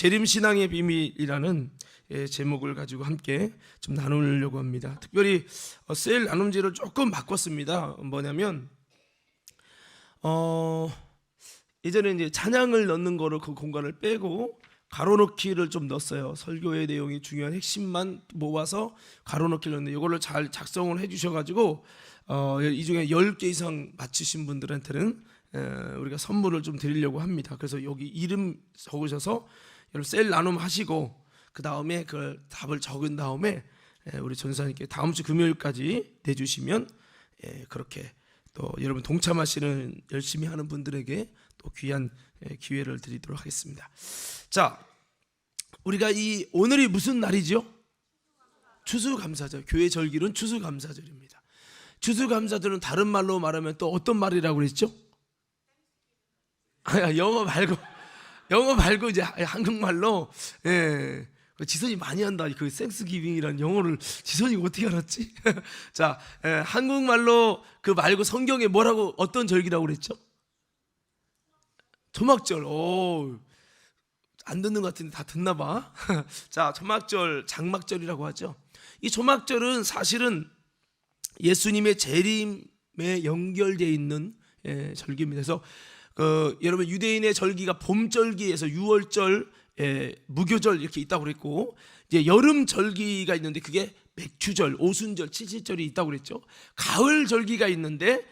재림신앙의 비밀이라는 제목을 가지고 함께 좀 나누려고 합니다. 특별히 셀 나눔지를 조금 바꿨습니다. 뭐냐면 예전에 이제 찬양을 넣는 거를 그 공간을 빼고 가로넣기를 좀 넣었어요. 설교의 내용이 중요한 핵심만 모아서 가로넣기를 넣는데 이걸로 잘 작성을 해주셔가지고 이 중에 10개 이상 맞추신 분들한테는 우리가 선물을 좀 드리려고 합니다. 그래서 여기 이름 적으셔서 여러분 셀 나눔 하시고 그 다음에 그 답을 적은 다음에 우리 전사님께 다음 주 금요일까지 내주시면 그렇게 또 여러분 동참하시는 열심히 하는 분들에게 또 귀한 기회를 드리도록 하겠습니다. 자, 우리가 오늘이 무슨 날이죠? 추수감사절. 교회 절기는 추수감사절입니다. 추수감사절은 다른 말로 말하면 또 어떤 말이라고 그랬죠? 영어 말고 이제 한국말로 지선이 많이 한다. 그 땡스기빙이라는 영어를 지선이 어떻게 알았지? 자, 한국말로 그 말고 성경에 뭐라고 어떤 절기라고 그랬죠? 초막절. 안 듣는 것 같은데 다 듣나 봐. 자, 초막절, 장막절이라고 하죠. 이 초막절은 사실은 예수님의 재림에 연결되어 있는 절기입니다. 그래서 여러분 유대인의 절기가 봄절기에서 유월절, 무교절 이렇게 있다고 그랬고, 이제 여름 절기가 있는데 그게 맥추절, 오순절, 칠칠절이 있다고 그랬죠. 가을 절기가 있는데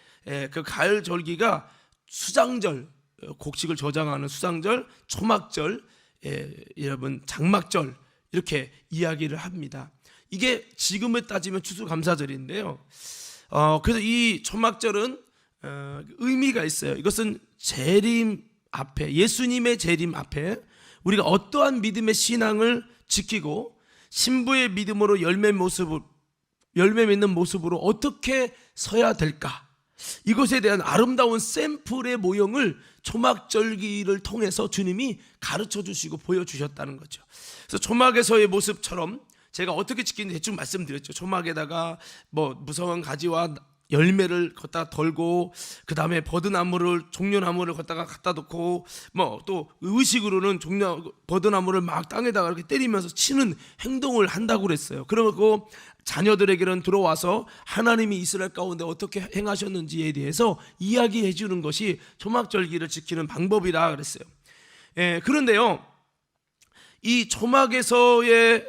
그 가을 절기가 수장절, 곡식을 저장하는 수장절, 초막절, 여러분 장막절 이렇게 이야기를 합니다. 이게 지금에 따지면 추수감사절인데요. 그래서 이 초막절은 의미가 있어요. 이것은 재림 앞에, 예수님의 재림 앞에 우리가 어떠한 믿음의 신앙을 지키고 신부의 믿음으로 열매 맺는 모습으로 어떻게 서야 될까, 이것에 대한 아름다운 샘플의 모형을 초막절기를 통해서 주님이 가르쳐 주시고 보여주셨다는 거죠. 그래서 초막에서의 모습처럼 제가 어떻게 지키는지 대충 말씀드렸죠. 초막에다가 무성한 가지와 열매를 걷다 덜고, 그 다음에 버드나무를, 종려나무를 걷다가 갖다 놓고, 또 의식으로는 버드나무를 막 땅에다가 이렇게 때리면서 치는 행동을 한다고 그랬어요. 그리고 자녀들에게는 들어와서 하나님이 이스라엘 가운데 어떻게 행하셨는지에 대해서 이야기해 주는 것이 초막절기를 지키는 방법이라 그랬어요. 그런데요, 이 초막에서의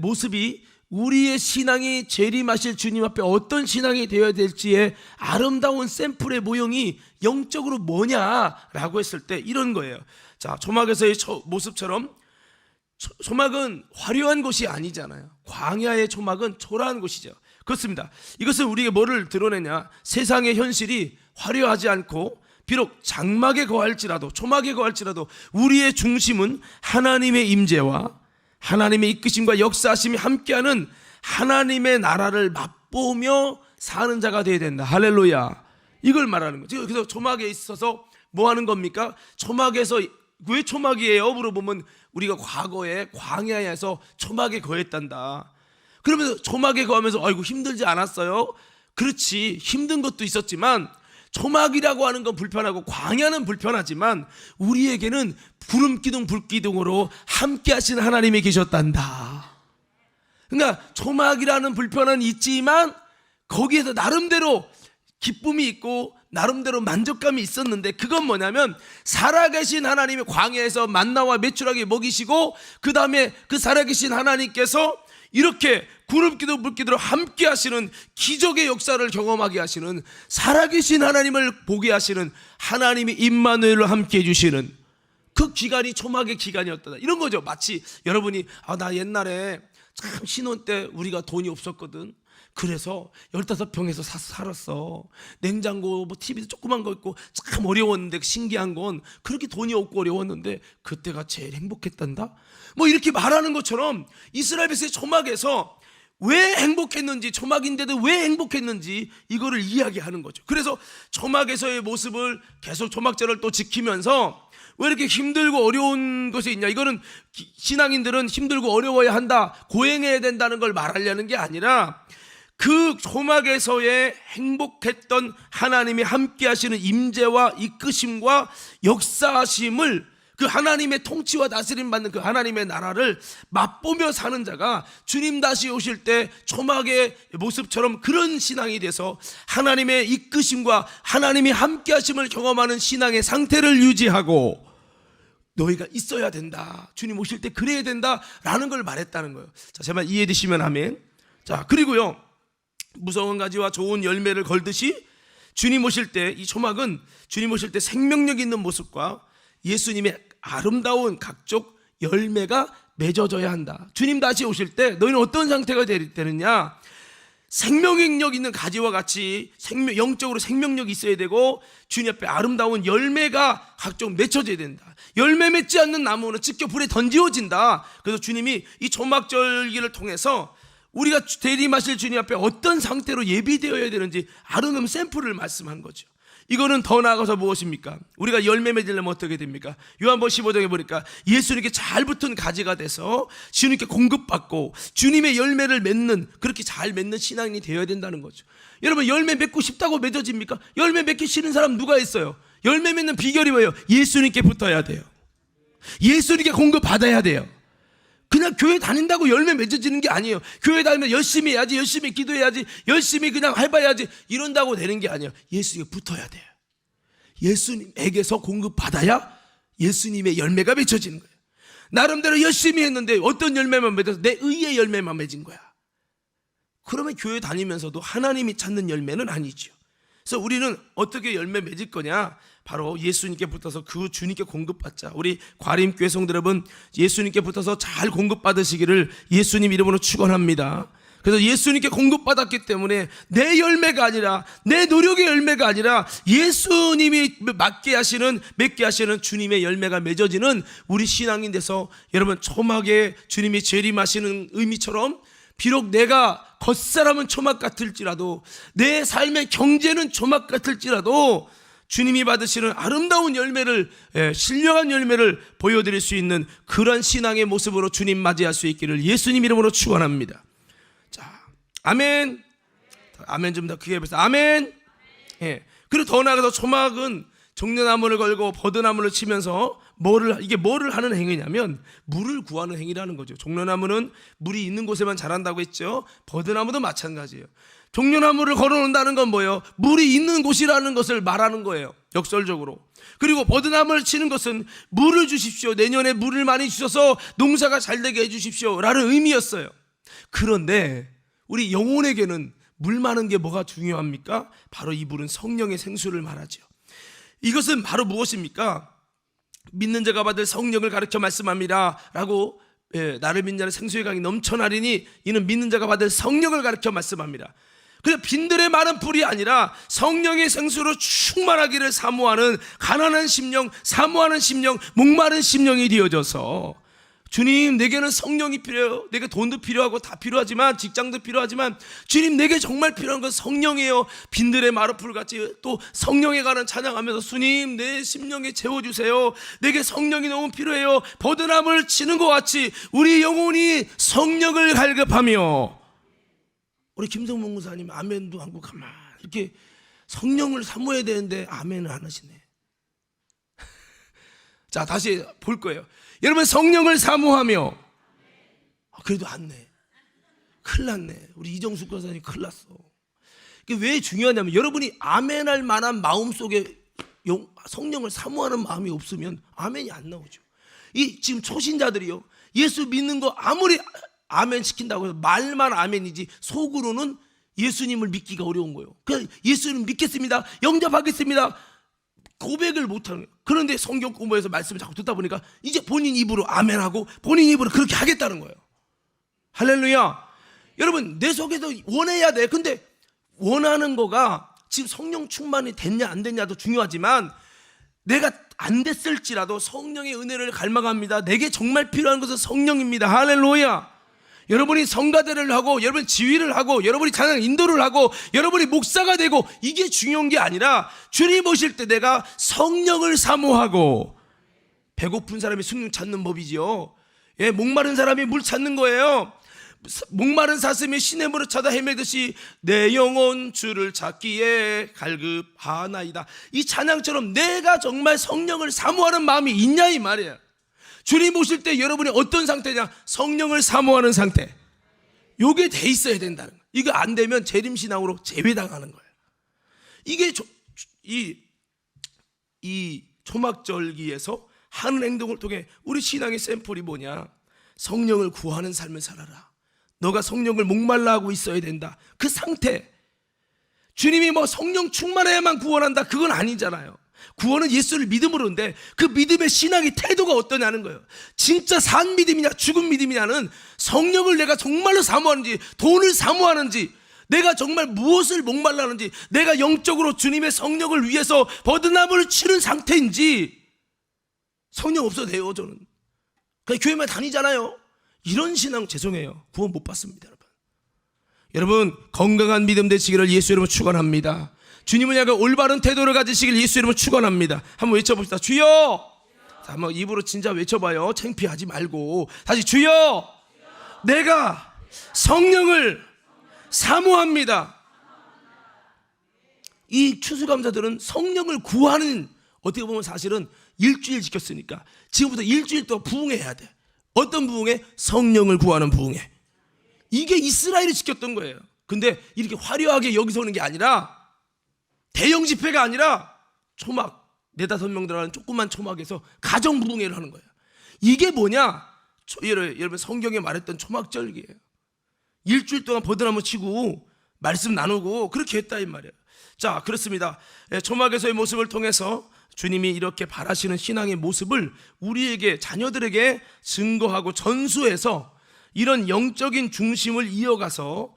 모습이 우리의 신앙이 재림하실 주님 앞에 어떤 신앙이 되어야 될지의 아름다운 샘플의 모형이 영적으로 뭐냐라고 했을 때 이런 거예요. 자, 초막에서의 모습처럼 초막은 화려한 곳이 아니잖아요. 광야의 초막은 초라한 곳이죠. 그렇습니다. 이것은 우리에게 뭐를 드러내냐? 세상의 현실이 화려하지 않고 비록 장막에 거할지라도, 초막에 거할지라도 우리의 중심은 하나님의 임재와 하나님의 이끄심과 역사하심이 함께하는 하나님의 나라를 맛보며 사는 자가 되어야 된다. 할렐루야. 이걸 말하는 거죠. 그래서 초막에 있어서 뭐 하는 겁니까? 초막에서 왜 초막이에요? 물어보면 우리가 과거에 광야에서 초막에 거했단다. 그러면서 초막에 거하면서 아이고 힘들지 않았어요? 그렇지, 힘든 것도 있었지만 초막이라고 하는 건 불편하고 광야는 불편하지만 우리에게는 구름기둥 불기둥으로 함께 하신 하나님이 계셨단다. 그러니까 초막이라는 불편은 있지만 거기에서 나름대로 기쁨이 있고 나름대로 만족감이 있었는데, 그건 뭐냐면 살아계신 하나님이 광야에서 만나와 메추라기 먹이시고, 그 다음에 그 살아계신 하나님께서 이렇게 구름기둥 불기둥으로 함께 하시는 기적의 역사를 경험하게 하시는, 살아계신 하나님을 보게 하시는 하나님이 임마누엘로 함께 해주시는 그 기간이 초막의 기간이었다. 이런 거죠. 마치 여러분이 나 옛날에 참 신혼 때 우리가 돈이 없었거든. 그래서 15평에서 살았어. 냉장고 TV도 조그만 거 있고 참 어려웠는데, 신기한 건 그렇게 돈이 없고 어려웠는데 그때가 제일 행복했단다. 이렇게 말하는 것처럼 이스라엘 백성의 초막에서 왜 행복했는지, 초막인데도 왜 행복했는지 이거를 이야기하는 거죠. 그래서 초막에서의 모습을 계속 초막절을 또 지키면서 왜 이렇게 힘들고 어려운 것이 있냐, 이거는 신앙인들은 힘들고 어려워야 한다, 고행해야 된다는 걸 말하려는 게 아니라 그 초막에서의 행복했던 하나님이 함께 하시는 임재와 이끄심과 역사하심을 그 하나님의 통치와 다스림 받는 그 하나님의 나라를 맛보며 사는 자가 주님 다시 오실 때 초막의 모습처럼 그런 신앙이 돼서 하나님의 이끄심과 하나님이 함께 하심을 경험하는 신앙의 상태를 유지하고 너희가 있어야 된다. 주님 오실 때 그래야 된다라는 걸 말했다는 거예요. 자, 제발 이해되시면 아멘. 자, 그리고요, 무성한 가지와 좋은 열매를 걸듯이 주님 오실 때 이 초막은 주님 오실 때 생명력 있는 모습과 예수님의 아름다운 각종 열매가 맺어져야 한다. 주님 다시 오실 때 너희는 어떤 상태가 되느냐? 생명력 있는 가지와 같이 영적으로 생명력이 있어야 되고 주님 앞에 아름다운 열매가 각종 맺혀져야 된다. 열매 맺지 않는 나무는 찢겨 불에 던지어진다. 그래서 주님이 이 초막절기를 통해서 우리가 대림하실 주님 앞에 어떤 상태로 예비되어야 되는지 아름다운 샘플을 말씀한 거죠. 이거는 더 나아가서 무엇입니까? 우리가 열매 맺으려면 어떻게 됩니까? 요한복음 15장에 보니까 예수님께 잘 붙은 가지가 돼서 주님께 공급받고 주님의 열매를 맺는, 그렇게 잘 맺는 신앙인이 되어야 된다는 거죠. 여러분, 열매 맺고 싶다고 맺어집니까? 열매 맺기 싫은 사람 누가 있어요? 열매 맺는 비결이 뭐예요? 예수님께 붙어야 돼요. 예수님께 공급받아야 돼요. 그냥 교회 다닌다고 열매 맺어지는 게 아니에요. 교회 다니면 열심히 해야지, 열심히 기도해야지, 열심히 그냥 해봐야지 이런다고 되는 게 아니에요. 예수님께 붙어야 돼요. 예수님에게서 공급받아야 예수님의 열매가 맺혀지는 거예요. 나름대로 열심히 했는데 어떤 열매만 맺어서 내 의의 열매만 맺은 거야. 그러면 교회 다니면서도 하나님이 찾는 열매는 아니죠. 그래서 우리는 어떻게 열매 맺을 거냐? 바로 예수님께 붙어서 그 주님께 공급받자. 우리 과림교회 성도 여러분, 예수님께 붙어서 잘 공급받으시기를 예수님 이름으로 축원합니다. 그래서 예수님께 공급받았기 때문에 내 열매가 아니라, 내 노력의 열매가 아니라 예수님이 맺게 하시는 주님의 열매가 맺어지는 우리 신앙인 돼서 여러분, 초막에 주님이 재림하시는 의미처럼 비록 내가 겉사람은 초막 같을지라도, 내 삶의 경제는 초막 같을지라도 주님이 받으시는 아름다운 열매를, 신령한 열매를 보여드릴 수 있는 그런 신앙의 모습으로 주님 맞이할 수 있기를 예수님 이름으로 축원합니다. 자, 아멘. 아멘 좀 더 크게 해보세요. 아멘. 예. 그리고 더 나아가서 초막은 종려나무를 걸고 버드나무를 치면서 이게 뭐를 하는 행위냐면 물을 구하는 행위라는 거죠. 종려나무는 물이 있는 곳에만 자란다고 했죠. 버드나무도 마찬가지예요. 종려나무를 걸어놓는다는 건 뭐예요? 물이 있는 곳이라는 것을 말하는 거예요, 역설적으로. 그리고 버드나무를 치는 것은 물을 주십시오, 내년에 물을 많이 주셔서 농사가 잘 되게 해주십시오 라는 의미였어요. 그런데 우리 영혼에게는 물 많은 게 뭐가 중요합니까? 바로 이 물은 성령의 생수를 말하죠. 이것은 바로 무엇입니까? 믿는 자가 받을 성령을 가르쳐 말씀합니다 라고, 나를 믿는 자는 생수의 강이 넘쳐나리니 이는 믿는 자가 받을 성령을 가르쳐 말씀합니다. 그냥 빈들의 마른 풀이 아니라 성령의 생수로 충만하기를 사모하는 가난한 심령, 사모하는 심령, 목마른 심령이 되어져서, 주님 내게는 성령이 필요해요. 내게 돈도 필요하고 다 필요하지만, 직장도 필요하지만 주님 내게 정말 필요한 건 성령이에요. 빈들의 마른 풀같이 또 성령에 관한 찬양하면서 주님 내 심령에 채워주세요. 내게 성령이 너무 필요해요. 버드나무를 치는 것 같이 우리 영혼이 성령을 갈급하며, 우리 김성문 목사님 아멘도 하고 가만 이렇게 성령을 사모해야 되는데 아멘을 안 하시네. 자, 다시 볼 거예요. 여러분, 성령을 사모하며, 그래도 안 내. 큰일 났네. 우리 이정숙 권사님 큰일 났어. 이게 왜 중요하냐면, 여러분이 아멘할 만한 마음속에 성령을 사모하는 마음이 없으면 아멘이 안 나오죠. 이 지금 초신자들이요, 예수 믿는 거 아무리 아멘 시킨다고 해서 말만 아멘이지 속으로는 예수님을 믿기가 어려운 거예요. 그냥 예수님 믿겠습니다, 영접하겠습니다, 고백을 못하는 거예요. 그런데 성경 공부에서 말씀을 자꾸 듣다 보니까 이제 본인 입으로 아멘하고 본인 입으로 그렇게 하겠다는 거예요. 할렐루야. 여러분, 내 속에서 원해야 돼. 근데 원하는 거가 지금 성령 충만이 됐냐 안 됐냐도 중요하지만, 내가 안 됐을지라도 성령의 은혜를 갈망합니다. 내게 정말 필요한 것은 성령입니다. 할렐루야. 여러분이 성가대를 하고, 여러분이 지휘를 하고, 여러분이 찬양 인도를 하고, 여러분이 목사가 되고, 이게 중요한 게 아니라 주님 오실 때 내가 성령을 사모하고, 배고픈 사람이 숭늉 찾는 법이지요. 목마른 사람이 물 찾는 거예요. 목마른 사슴이 시냇물을 찾아 헤매듯이 내 영혼 주를 찾기에 갈급하나이다. 이 찬양처럼 내가 정말 성령을 사모하는 마음이 있냐 이 말이야. 주님 오실 때 여러분이 어떤 상태냐? 성령을 사모하는 상태. 요게 돼 있어야 된다는 거예요. 이거 안 되면 재림신앙으로 제외당하는 거예요. 이게 이 초막절기에서 하는 행동을 통해 우리 신앙의 샘플이 뭐냐? 성령을 구하는 삶을 살아라. 너가 성령을 목말라 하고 있어야 된다. 그 상태. 주님이 뭐 성령 충만해야만 구원한다, 그건 아니잖아요. 구원은 예수를 믿음으로인데 그 믿음의 신앙의 태도가 어떠냐는 거예요. 진짜 산 믿음이냐 죽은 믿음이냐는 성령을 내가 정말로 사모하는지, 돈을 사모하는지, 내가 정말 무엇을 목말라 하는지, 내가 영적으로 주님의 성령을 위해서 버드나무를 치는 상태인지. 성령 없어도 돼요. 저는 그냥 교회만 다니잖아요. 이런 신앙 죄송해요, 구원 못 받습니다. 여러분 건강한 믿음 되시기를 예수 이름으로 축원합니다. 주님을 향해 올바른 태도를 가지시길 예수 이름으로 축원합니다. 한번 외쳐봅시다. 주여. 자, 한번 입으로 진짜 외쳐봐요. 창피하지 말고 다시 주여. 내가 성령을 사모합니다. 이 추수감사들은 성령을 구하는, 어떻게 보면 사실은 일주일 지켰으니까 지금부터 일주일 동안 부흥해야 돼. 어떤 부흥회? 성령을 구하는 부흥회. 이게 이스라엘이 지켰던 거예요. 근데 이렇게 화려하게 여기서 오는 게 아니라, 대형 집회가 아니라 초막 4-5명 들어가는 조그만 초막에서 가정 부흥회를 하는 거예요. 이게 뭐냐? 여러분 성경에 말했던 초막절기예요. 일주일 동안 버드나무 치고 말씀 나누고 그렇게 했다 이 말이에요. 자, 그렇습니다. 초막에서의 모습을 통해서 주님이 이렇게 바라시는 신앙의 모습을 우리에게, 자녀들에게 증거하고 전수해서 이런 영적인 중심을 이어가서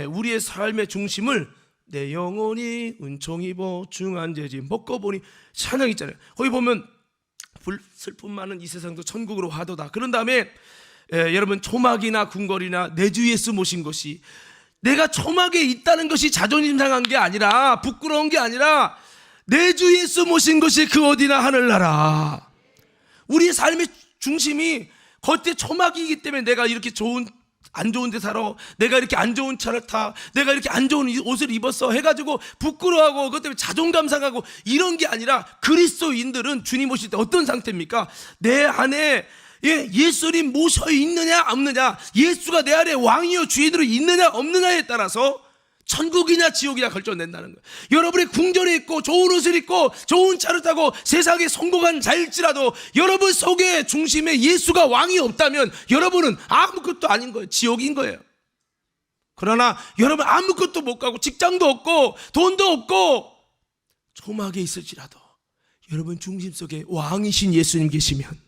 우리의 삶의 중심을 내 영혼이 은총 입어 중한 재지 먹고보니 찬양 있잖아요. 거기 보면 슬픔 많은 이 세상도 천국으로 하도다. 그런 다음에 여러분 초막이나 궁궐이나 내 주 예수 모신 것이, 내가 초막에 있다는 것이 자존심 상한 게 아니라, 부끄러운 게 아니라, 내 주 예수 모신 것이 그 어디나 하늘나라. 우리의 삶의 중심이 겉에 초막이기 때문에 내가 이렇게 안 좋은 데 살아, 내가 이렇게 안 좋은 차를 타, 내가 이렇게 안 좋은 옷을 입었어 해가지고 부끄러워하고 그것 때문에 자존감 상하고 이런 게 아니라, 그리스도인들은 주님 오실 때 어떤 상태입니까? 내 안에 예수님 모셔 있느냐 없느냐, 예수가 내 안에 왕이요 주인으로 있느냐 없느냐에 따라서 천국이냐 지옥이냐 결정된다는 거예요. 여러분이 궁전에 있고 좋은 옷을 입고 좋은 차를 타고 세상에 성공한 자일지라도 여러분 속에 중심에 예수가 왕이 없다면 여러분은 아무것도 아닌 거예요. 지옥인 거예요. 그러나 여러분 아무것도 못 가고 직장도 없고 돈도 없고 초막에 있을지라도 여러분 중심 속에 왕이신 예수님 계시면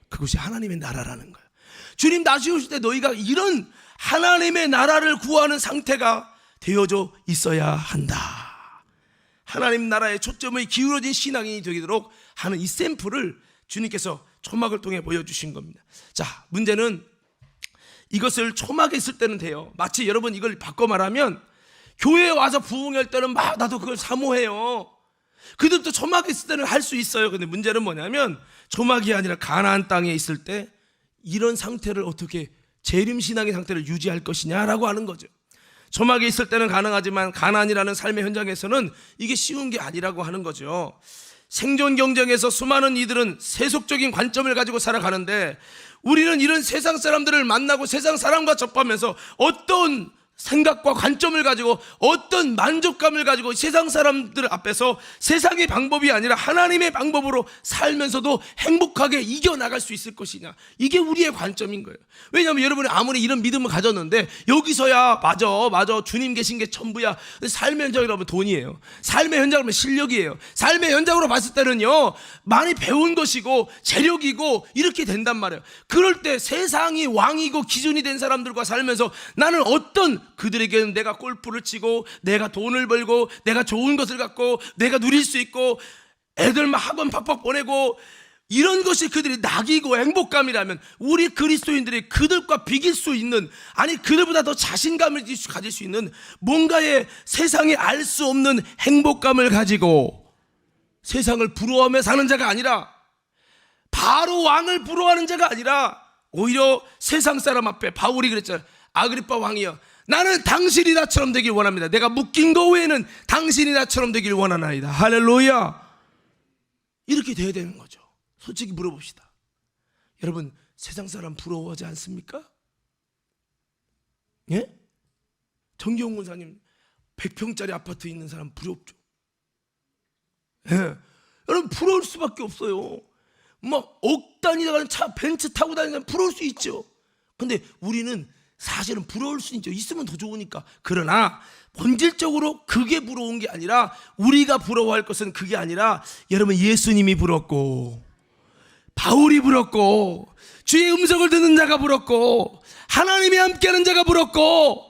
그것이 하나님의 나라라는 거예요. 주님 다시 오실 때 너희가 이런 하나님의 나라를 구하는 상태가 되어져 있어야 한다. 하나님 나라에 초점이 기울어진 신앙이 되도록 하는 이 샘플을 주님께서 초막을 통해 보여주신 겁니다. 자, 문제는 이것을 초막에 있을 때는 돼요. 마치 여러분 이걸 바꿔 말하면 교회에 와서 부흥할 때는 막 나도 그걸 사모해요. 그들도 초막에 있을 때는 할 수 있어요. 근데 문제는 뭐냐면 초막이 아니라 가나안 땅에 있을 때 이런 상태를 어떻게, 재림신앙의 상태를 유지할 것이냐라고 하는 거죠. 초막에 있을 때는 가능하지만 가나안이라는 삶의 현장에서는 이게 쉬운 게 아니라고 하는 거죠. 생존 경쟁에서 수많은 이들은 세속적인 관점을 가지고 살아가는데 우리는 이런 세상 사람들을 만나고 세상 사람과 접하면서 어떤 생각과 관점을 가지고 어떤 만족감을 가지고 세상 사람들 앞에서 세상의 방법이 아니라 하나님의 방법으로 살면서도 행복하게 이겨나갈 수 있을 것이냐, 이게 우리의 관점인 거예요. 왜냐하면 여러분이 아무리 이런 믿음을 가졌는데 여기서야 맞아 주님 계신 게 전부야. 삶의 현장으로 하면 돈이에요. 삶의 현장으로 하면 실력이에요. 삶의 현장으로 봤을 때는요 많이 배운 것이고 재력이고 이렇게 된단 말이에요. 그럴 때 세상이 왕이고 기준이 된 사람들과 살면서 나는 어떤, 그들에게는 내가 골프를 치고 내가 돈을 벌고 내가 좋은 것을 갖고 내가 누릴 수 있고 애들만 학원 팍팍 보내고 이런 것이 그들이 낙이고 행복감이라면 우리 그리스도인들이 그들과 비길 수 있는, 아니 그들보다 더 자신감을 가질 수 있는 뭔가의 세상에 알 수 없는 행복감을 가지고 세상을 부러워하며 사는 자가 아니라, 바로 왕을 부러워하는 자가 아니라 오히려 세상 사람 앞에 바울이 그랬잖아요. 아그리빠 왕이여, 나는 당신이 나처럼 되길 원합니다. 내가 묶인 거 외에는 당신이 나처럼 되길 원하나이다. 할렐루야. 이렇게 돼야 되는 거죠. 솔직히 물어봅시다. 여러분, 세상 사람 부러워하지 않습니까? 예? 정기용 군사님 100평짜리 아파트 있는 사람 부럽죠. 예. 여러분, 부러울 수밖에 없어요. 막 억 단위가는 차 벤츠 타고 다니는 사람 부러울 수 있죠. 근데 우리는 사실은 부러울 수 있죠. 있으면 더 좋으니까. 그러나 본질적으로 그게 부러운 게 아니라, 우리가 부러워할 것은 그게 아니라, 여러분, 예수님이 부럽고 바울이 부럽고 주의 음성을 듣는 자가 부럽고 하나님이 함께하는 자가 부럽고,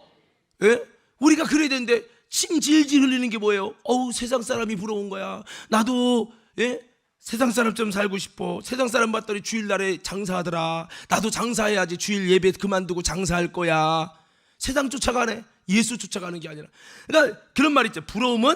예? 우리가 그래야 되는데 침 질질 흘리는 게 뭐예요? 어우, 세상 사람이 부러운 거야. 나도, 예? 세상 사람처럼 살고 싶어. 세상 사람 봤더니 주일날에 장사하더라. 나도 장사해야지. 주일 예배 그만두고 장사할 거야. 세상 쫓아가네. 예수 쫓아가는 게 아니라. 그러니까 그런 말 있죠. 부러움은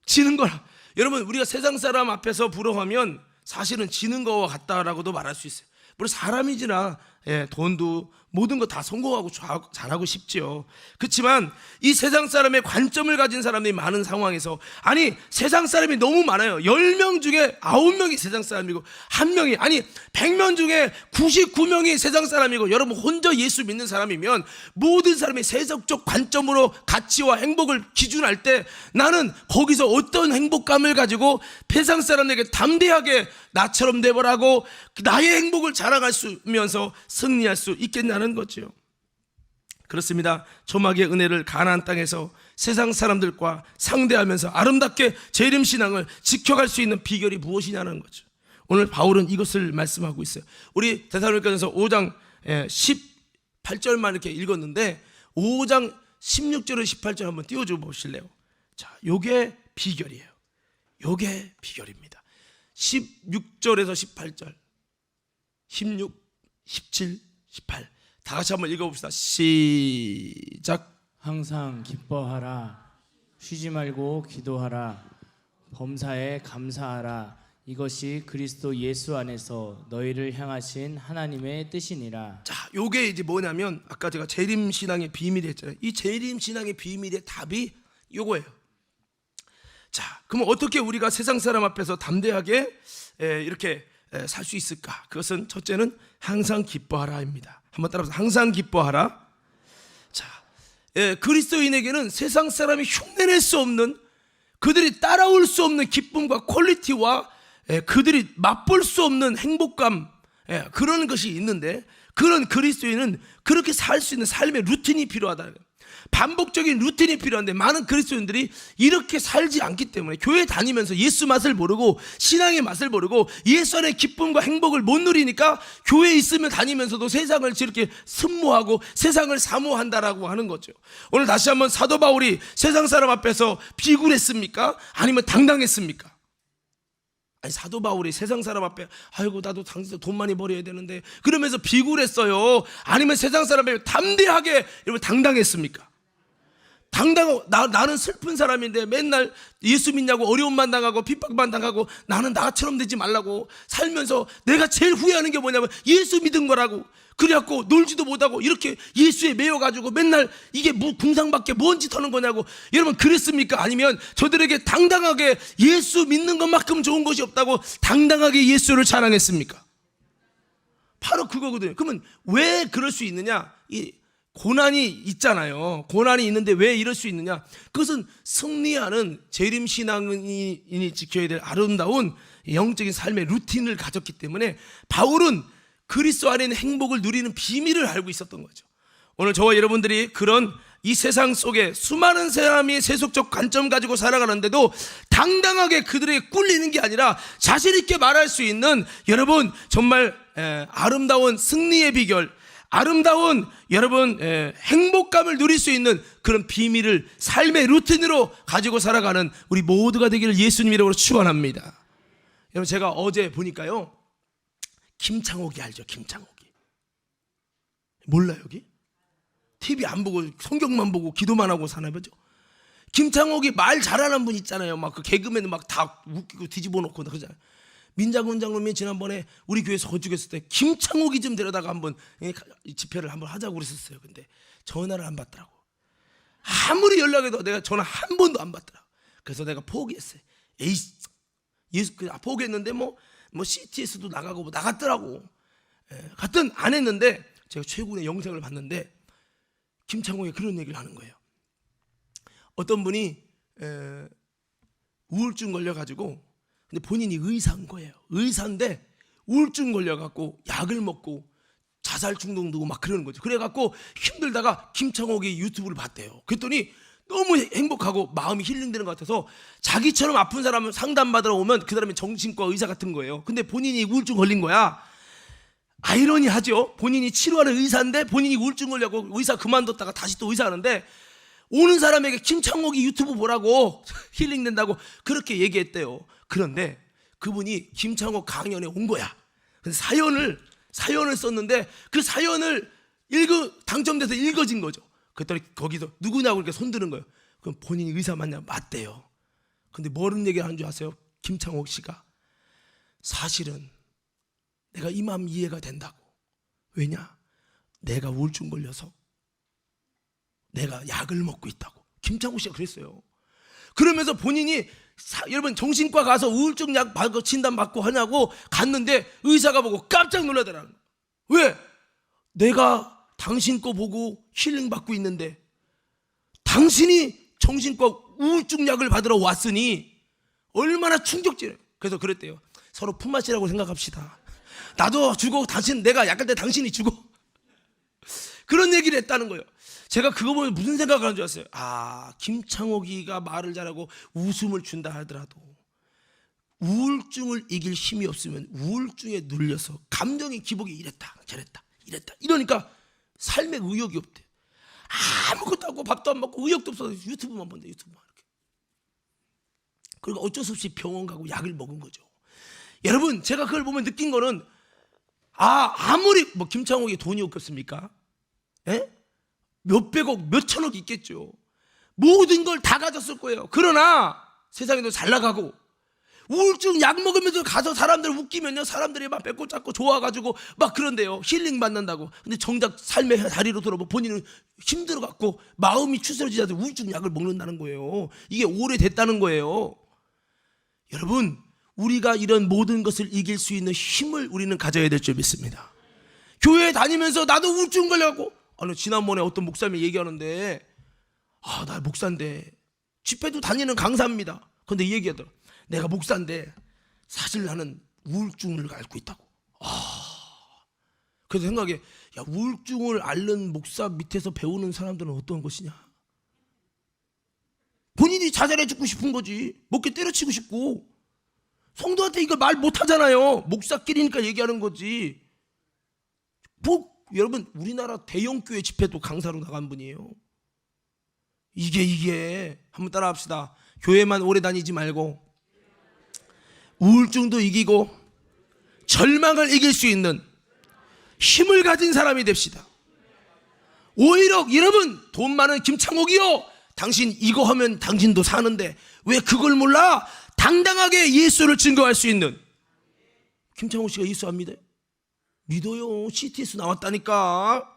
지는 거라. 여러분, 우리가 세상 사람 앞에서 부러워하면 사실은 지는 거와 같다라고도 말할 수 있어요. 물론 사람이지나, 예, 돈도 모든 거 다 성공하고 잘하고 싶지요. 그렇지만 이 세상 사람의 관점을 가진 사람들이 많은 상황에서, 아니, 세상 사람이 너무 많아요. 10명 중에 9명이 세상 사람이고 1명이, 아니 100명 중에 99명이 세상 사람이고, 여러분 혼자 예수 믿는 사람이면 모든 사람이 세속적 관점으로 가치와 행복을 기준할 때, 나는 거기서 어떤 행복감을 가지고 세상 사람에게 담대하게 나처럼 되보라고 나의 행복을 자랑할 수 있으면서 승리할 수 있겠냐는 거죠. 그렇습니다. 초막의 은혜를 가나안 땅에서 세상 사람들과 상대하면서 아름답게 재림 신앙을 지켜갈 수 있는 비결이 무엇이냐는 거죠. 오늘 바울은 이것을 말씀하고 있어요. 우리 데살로니가전서 5장 18절만 이렇게 읽었는데 5장 16절에 18절 한번 띄워줘 보실래요? 자, 요게 비결이에요. 요게 비결입니다. 16절에서 18절, 16, 17, 18 다 같이 한번 읽어봅시다. 시작. 항상 기뻐하라. 쉬지 말고 기도하라. 범사에 감사하라. 이것이 그리스도 예수 안에서 너희를 향하신 하나님의 뜻이니라. 자, 요게 이제 뭐냐면, 아까 제가 재림 신앙의 비밀이 했잖아요. 이 재림 신앙의 비밀의 답이 요거예요. 자, 그러면 어떻게 우리가 세상 사람 앞에서 담대하게 이렇게 살 수 있을까? 그것은 첫째는 항상 기뻐하라입니다. 한번 따라서 항상 기뻐하라. 자, 그리스도인에게는 세상 사람이 흉내낼 수 없는, 그들이 따라올 수 없는 기쁨과 퀄리티와 그들이 맛볼 수 없는 행복감, 그런 것이 있는데, 그런 그리스도인은 그렇게 살 수 있는 삶의 루틴이 필요하다. 반복적인 루틴이 필요한데, 많은 그리스도인들이 이렇게 살지 않기 때문에 교회 다니면서 예수 맛을 모르고 신앙의 맛을 모르고 예수 안의 기쁨과 행복을 못 누리니까 교회에 있으면 다니면서도 세상을 저렇게 흠모하고 세상을 사모한다라고 하는 거죠. 오늘 다시 한번 사도 바울이 세상 사람 앞에서 비굴했습니까? 아니면 당당했습니까? 아니, 사도 바울이 세상 사람 앞에 아이고 나도 돈 많이 벌어야 되는데 그러면서 비굴했어요? 아니면 세상 사람 앞에 담대하게 여러분 당당했습니까? 나는 슬픈 사람인데 맨날 예수 믿냐고 어려움만 당하고 핍박만 당하고, 나는 나처럼 되지 말라고 살면서 내가 제일 후회하는 게 뭐냐면 예수 믿은 거라고. 그래갖고 놀지도 못하고 이렇게 예수에 매여가지고 맨날 이게 궁상밖에 뭔 짓 하는 거냐고. 여러분, 그랬습니까? 아니면 저들에게 당당하게 예수 믿는 것만큼 좋은 것이 없다고 당당하게 예수를 자랑했습니까? 바로 그거거든요. 그러면 왜 그럴 수 있느냐? 이 고난이 있잖아요. 고난이 있는데 왜 이럴 수 있느냐? 그것은 승리하는 재림신앙인이 지켜야 될 아름다운 영적인 삶의 루틴을 가졌기 때문에 바울은 그리스도 안에 있는 행복을 누리는 비밀을 알고 있었던 거죠. 오늘 저와 여러분들이 그런 이 세상 속에 수많은 사람이 세속적 관점 가지고 살아가는데도 당당하게 그들에게 꿀리는 게 아니라 자신 있게 말할 수 있는, 여러분 정말 아름다운 승리의 비결, 아름다운 여러분 행복감을 누릴 수 있는 그런 비밀을 삶의 루틴으로 가지고 살아가는 우리 모두가 되기를 예수님 이름으로 축원합니다. 여러분, 제가 어제 보니까요, 김창옥이 알죠? 김창옥이 몰라요? 여기 TV 안 보고 성경만 보고 기도만 하고 사나 보죠. 김창옥이 말 잘하는 분 있잖아요. 막 그 개그맨 막 다 웃기고 뒤집어 놓고 그러잖아요. 민장군 장로님이 지난번에 우리 교회에서 건축했을 때 김창옥이 좀 데려다가 한번 집회를 한번 하자고 그랬었어요. 근데 전화를 안 받더라고. 아무리 연락해도 내가 전화 한 번도 안 받더라. 그래서 내가 포기했어요. 에이, 포기했는데 뭐 CTS도 나가고 뭐 나갔더라고. 갔든 안 했는데 제가 최근에 영상을 봤는데 김창옥이 그런 얘기를 하는 거예요. 어떤 분이 우울증 걸려가지고, 근데 본인이 의사인 거예요. 의사인데 우울증 걸려갖고 약을 먹고 자살 충동도 막 그러는 거죠. 그래갖고 힘들다가 김창옥이 유튜브를 봤대요. 그랬더니 너무 행복하고 마음이 힐링되는 것 같아서 자기처럼 아픈 사람을 상담받으러 오면 그 사람이 정신과 의사 같은 거예요. 근데 본인이 우울증 걸린 거야. 아이러니하죠. 본인이 치료하는 의사인데 본인이 우울증 걸려고 의사 그만뒀다가 다시 또 의사 하는데 오는 사람에게 김창옥이 유튜브 보라고 힐링된다고 그렇게 얘기했대요. 그런데 그분이 김창옥 강연에 온 거야. 근데 사연을 썼는데 그 사연을 당첨돼서 읽어진 거죠. 그랬더니 거기서 누구냐고 이렇게 손드는 거예요. 그럼 본인이 의사 맞냐? 맞대요. 근데 뭐는 얘기를 하는 줄 아세요? 김창옥 씨가 사실은 내가 이 마음 이해가 된다고. 왜냐? 내가 우울증 걸려서 내가 약을 먹고 있다고. 김창옥 씨가 그랬어요. 그러면서 본인이 여러분 정신과 가서 우울증 약 받고 진단 받고 하냐고 갔는데 의사가 보고 깜짝 놀라더라는 거예요. 왜? 내가 당신 거 보고 힐링 받고 있는데 당신이 정신과 우울증 약을 받으러 왔으니 얼마나 충격적이에요. 그래서 그랬대요. 서로 품앗이라고 생각합시다. 나도 주고 당신 내가 약할 때 당신이 주고 그런 얘기를 했다는 거예요. 제가 그거 보면 무슨 생각을 하는 줄 아세요? 김창옥이가 말을 잘하고 웃음을 준다 하더라도 우울증을 이길 힘이 없으면 우울증에 눌려서 감정의 기복이 이랬다 저랬다 이랬다 이러니까 삶에 의욕이 없대. 아무것도 하고 밥도 안 먹고 의욕도 없어서 유튜브만 본대. 유튜브만 이렇게. 그리고 어쩔 수 없이 병원 가고 약을 먹은 거죠. 여러분 제가 그걸 보면 느낀 거는 아무리 뭐 김창옥이 돈이 없겠습니까? 몇백억 몇천억 있겠죠. 모든 걸 다 가졌을 거예요. 그러나 세상에도 잘 나가고 우울증 약 먹으면서 가서 사람들 웃기면요 사람들이 막 배꼽 잡고 좋아가지고 막 그런데요 힐링 받는다고. 근데 정작 삶의 다리로 돌아보면 본인은 힘들어갖고 마음이 추스러지지 않아서 우울증 약을 먹는다는 거예요. 이게 오래됐다는 거예요. 여러분 우리가 이런 모든 것을 이길 수 있는 힘을 우리는 가져야 될 줄 믿습니다. 교회 다니면서 나도 우울증 걸려갖고 지난번에 어떤 목사님이 얘기하는데 나 목사인데 집회도 다니는 강사입니다. 근데 이 얘기하더라. 내가 목사인데 사실 나는 우울증을 앓고 있다고. 그래서 생각해, 우울증을 앓는 목사 밑에서 배우는 사람들은 어떤 것이냐. 본인이 자살해주고 싶은 거지. 먹게 때려치고 싶고. 성도한테 이걸 말 못하잖아요. 목사끼리니까 얘기하는 거지. 여러분 우리나라 대형교회 집회도 강사로 나간 분이에요. 이게 한번 따라합시다. 교회만 오래 다니지 말고 우울증도 이기고 절망을 이길 수 있는 힘을 가진 사람이 됩시다. 오히려 여러분 돈 많은 김창옥이요, 당신 이거 하면 당신도 사는데 왜 그걸 몰라? 당당하게 예수를 증거할 수 있는 김창옥 씨가 예수 안 믿어요? 믿어요. CTS 나왔다니까.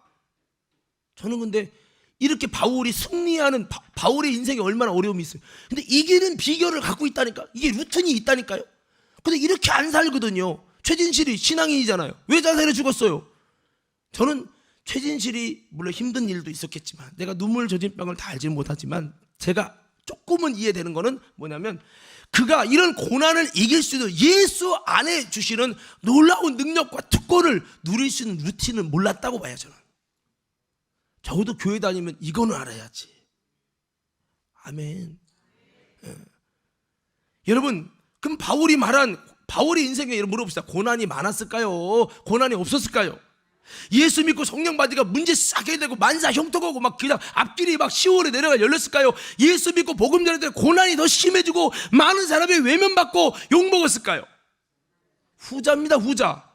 저는 근데 이렇게 바울이 승리하는 바울의 인생에 얼마나 어려움이 있어요. 근데 이기는 비결을 갖고 있다니까. 이게 루틴이 있다니까요. 근데 이렇게 안 살거든요. 최진실이 신앙인이잖아요. 왜 자살해 죽었어요? 저는 최진실이 물론 힘든 일도 있었겠지만 내가 눈물 젖은 병을 다 알지는 못하지만 제가 조금은 이해되는 거는 뭐냐면 그가 이런 고난을 이길 수 있는 예수 안에 주시는 놀라운 능력과 특권을 누릴 수 있는 루틴을 몰랐다고 봐요. 저는 적어도 교회 다니면 이거는 알아야지. 아멘. 여러분 그럼 바울의 인생에 물어봅시다. 고난이 많았을까요? 고난이 없었을까요? 예수 믿고 성령 받으니까 문제 싹 해되고 만사 형통하고 막 그냥 앞길이 막 10월에 내려가 열렸을까요? 예수 믿고 복음 전할 때 고난이 더 심해지고 많은 사람이 외면받고 욕먹었을까요? 후자입니다. 후자.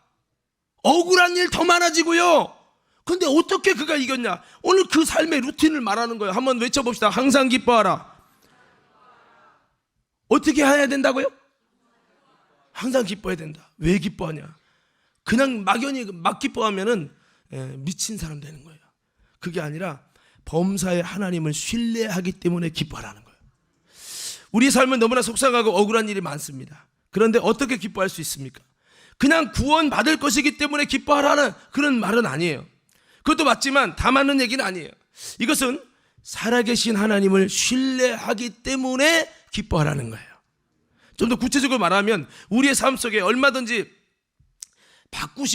억울한 일 더 많아지고요. 근데 어떻게 그가 이겼냐? 오늘 그 삶의 루틴을 말하는 거예요. 한번 외쳐봅시다. 항상 기뻐하라. 어떻게 해야 된다고요? 항상 기뻐해야 된다. 왜 기뻐하냐? 그냥 막연히 막 기뻐하면은 미친 사람 되는 거예요. 그게 아니라 범사의 하나님을 신뢰하기 때문에 기뻐하라는 거예요. 우리 삶은 너무나 속상하고 억울한 일이 많습니다. 그런데 어떻게 기뻐할 수 있습니까? 그냥 구원 받을 것이기 때문에 기뻐하라는 그런 말은 아니에요. 그것도 맞지만 다 맞는 얘기는 아니에요. 이것은 살아계신 하나님을 신뢰하기 때문에 기뻐하라는 거예요. 좀 더 구체적으로 말하면 우리의 삶 속에 얼마든지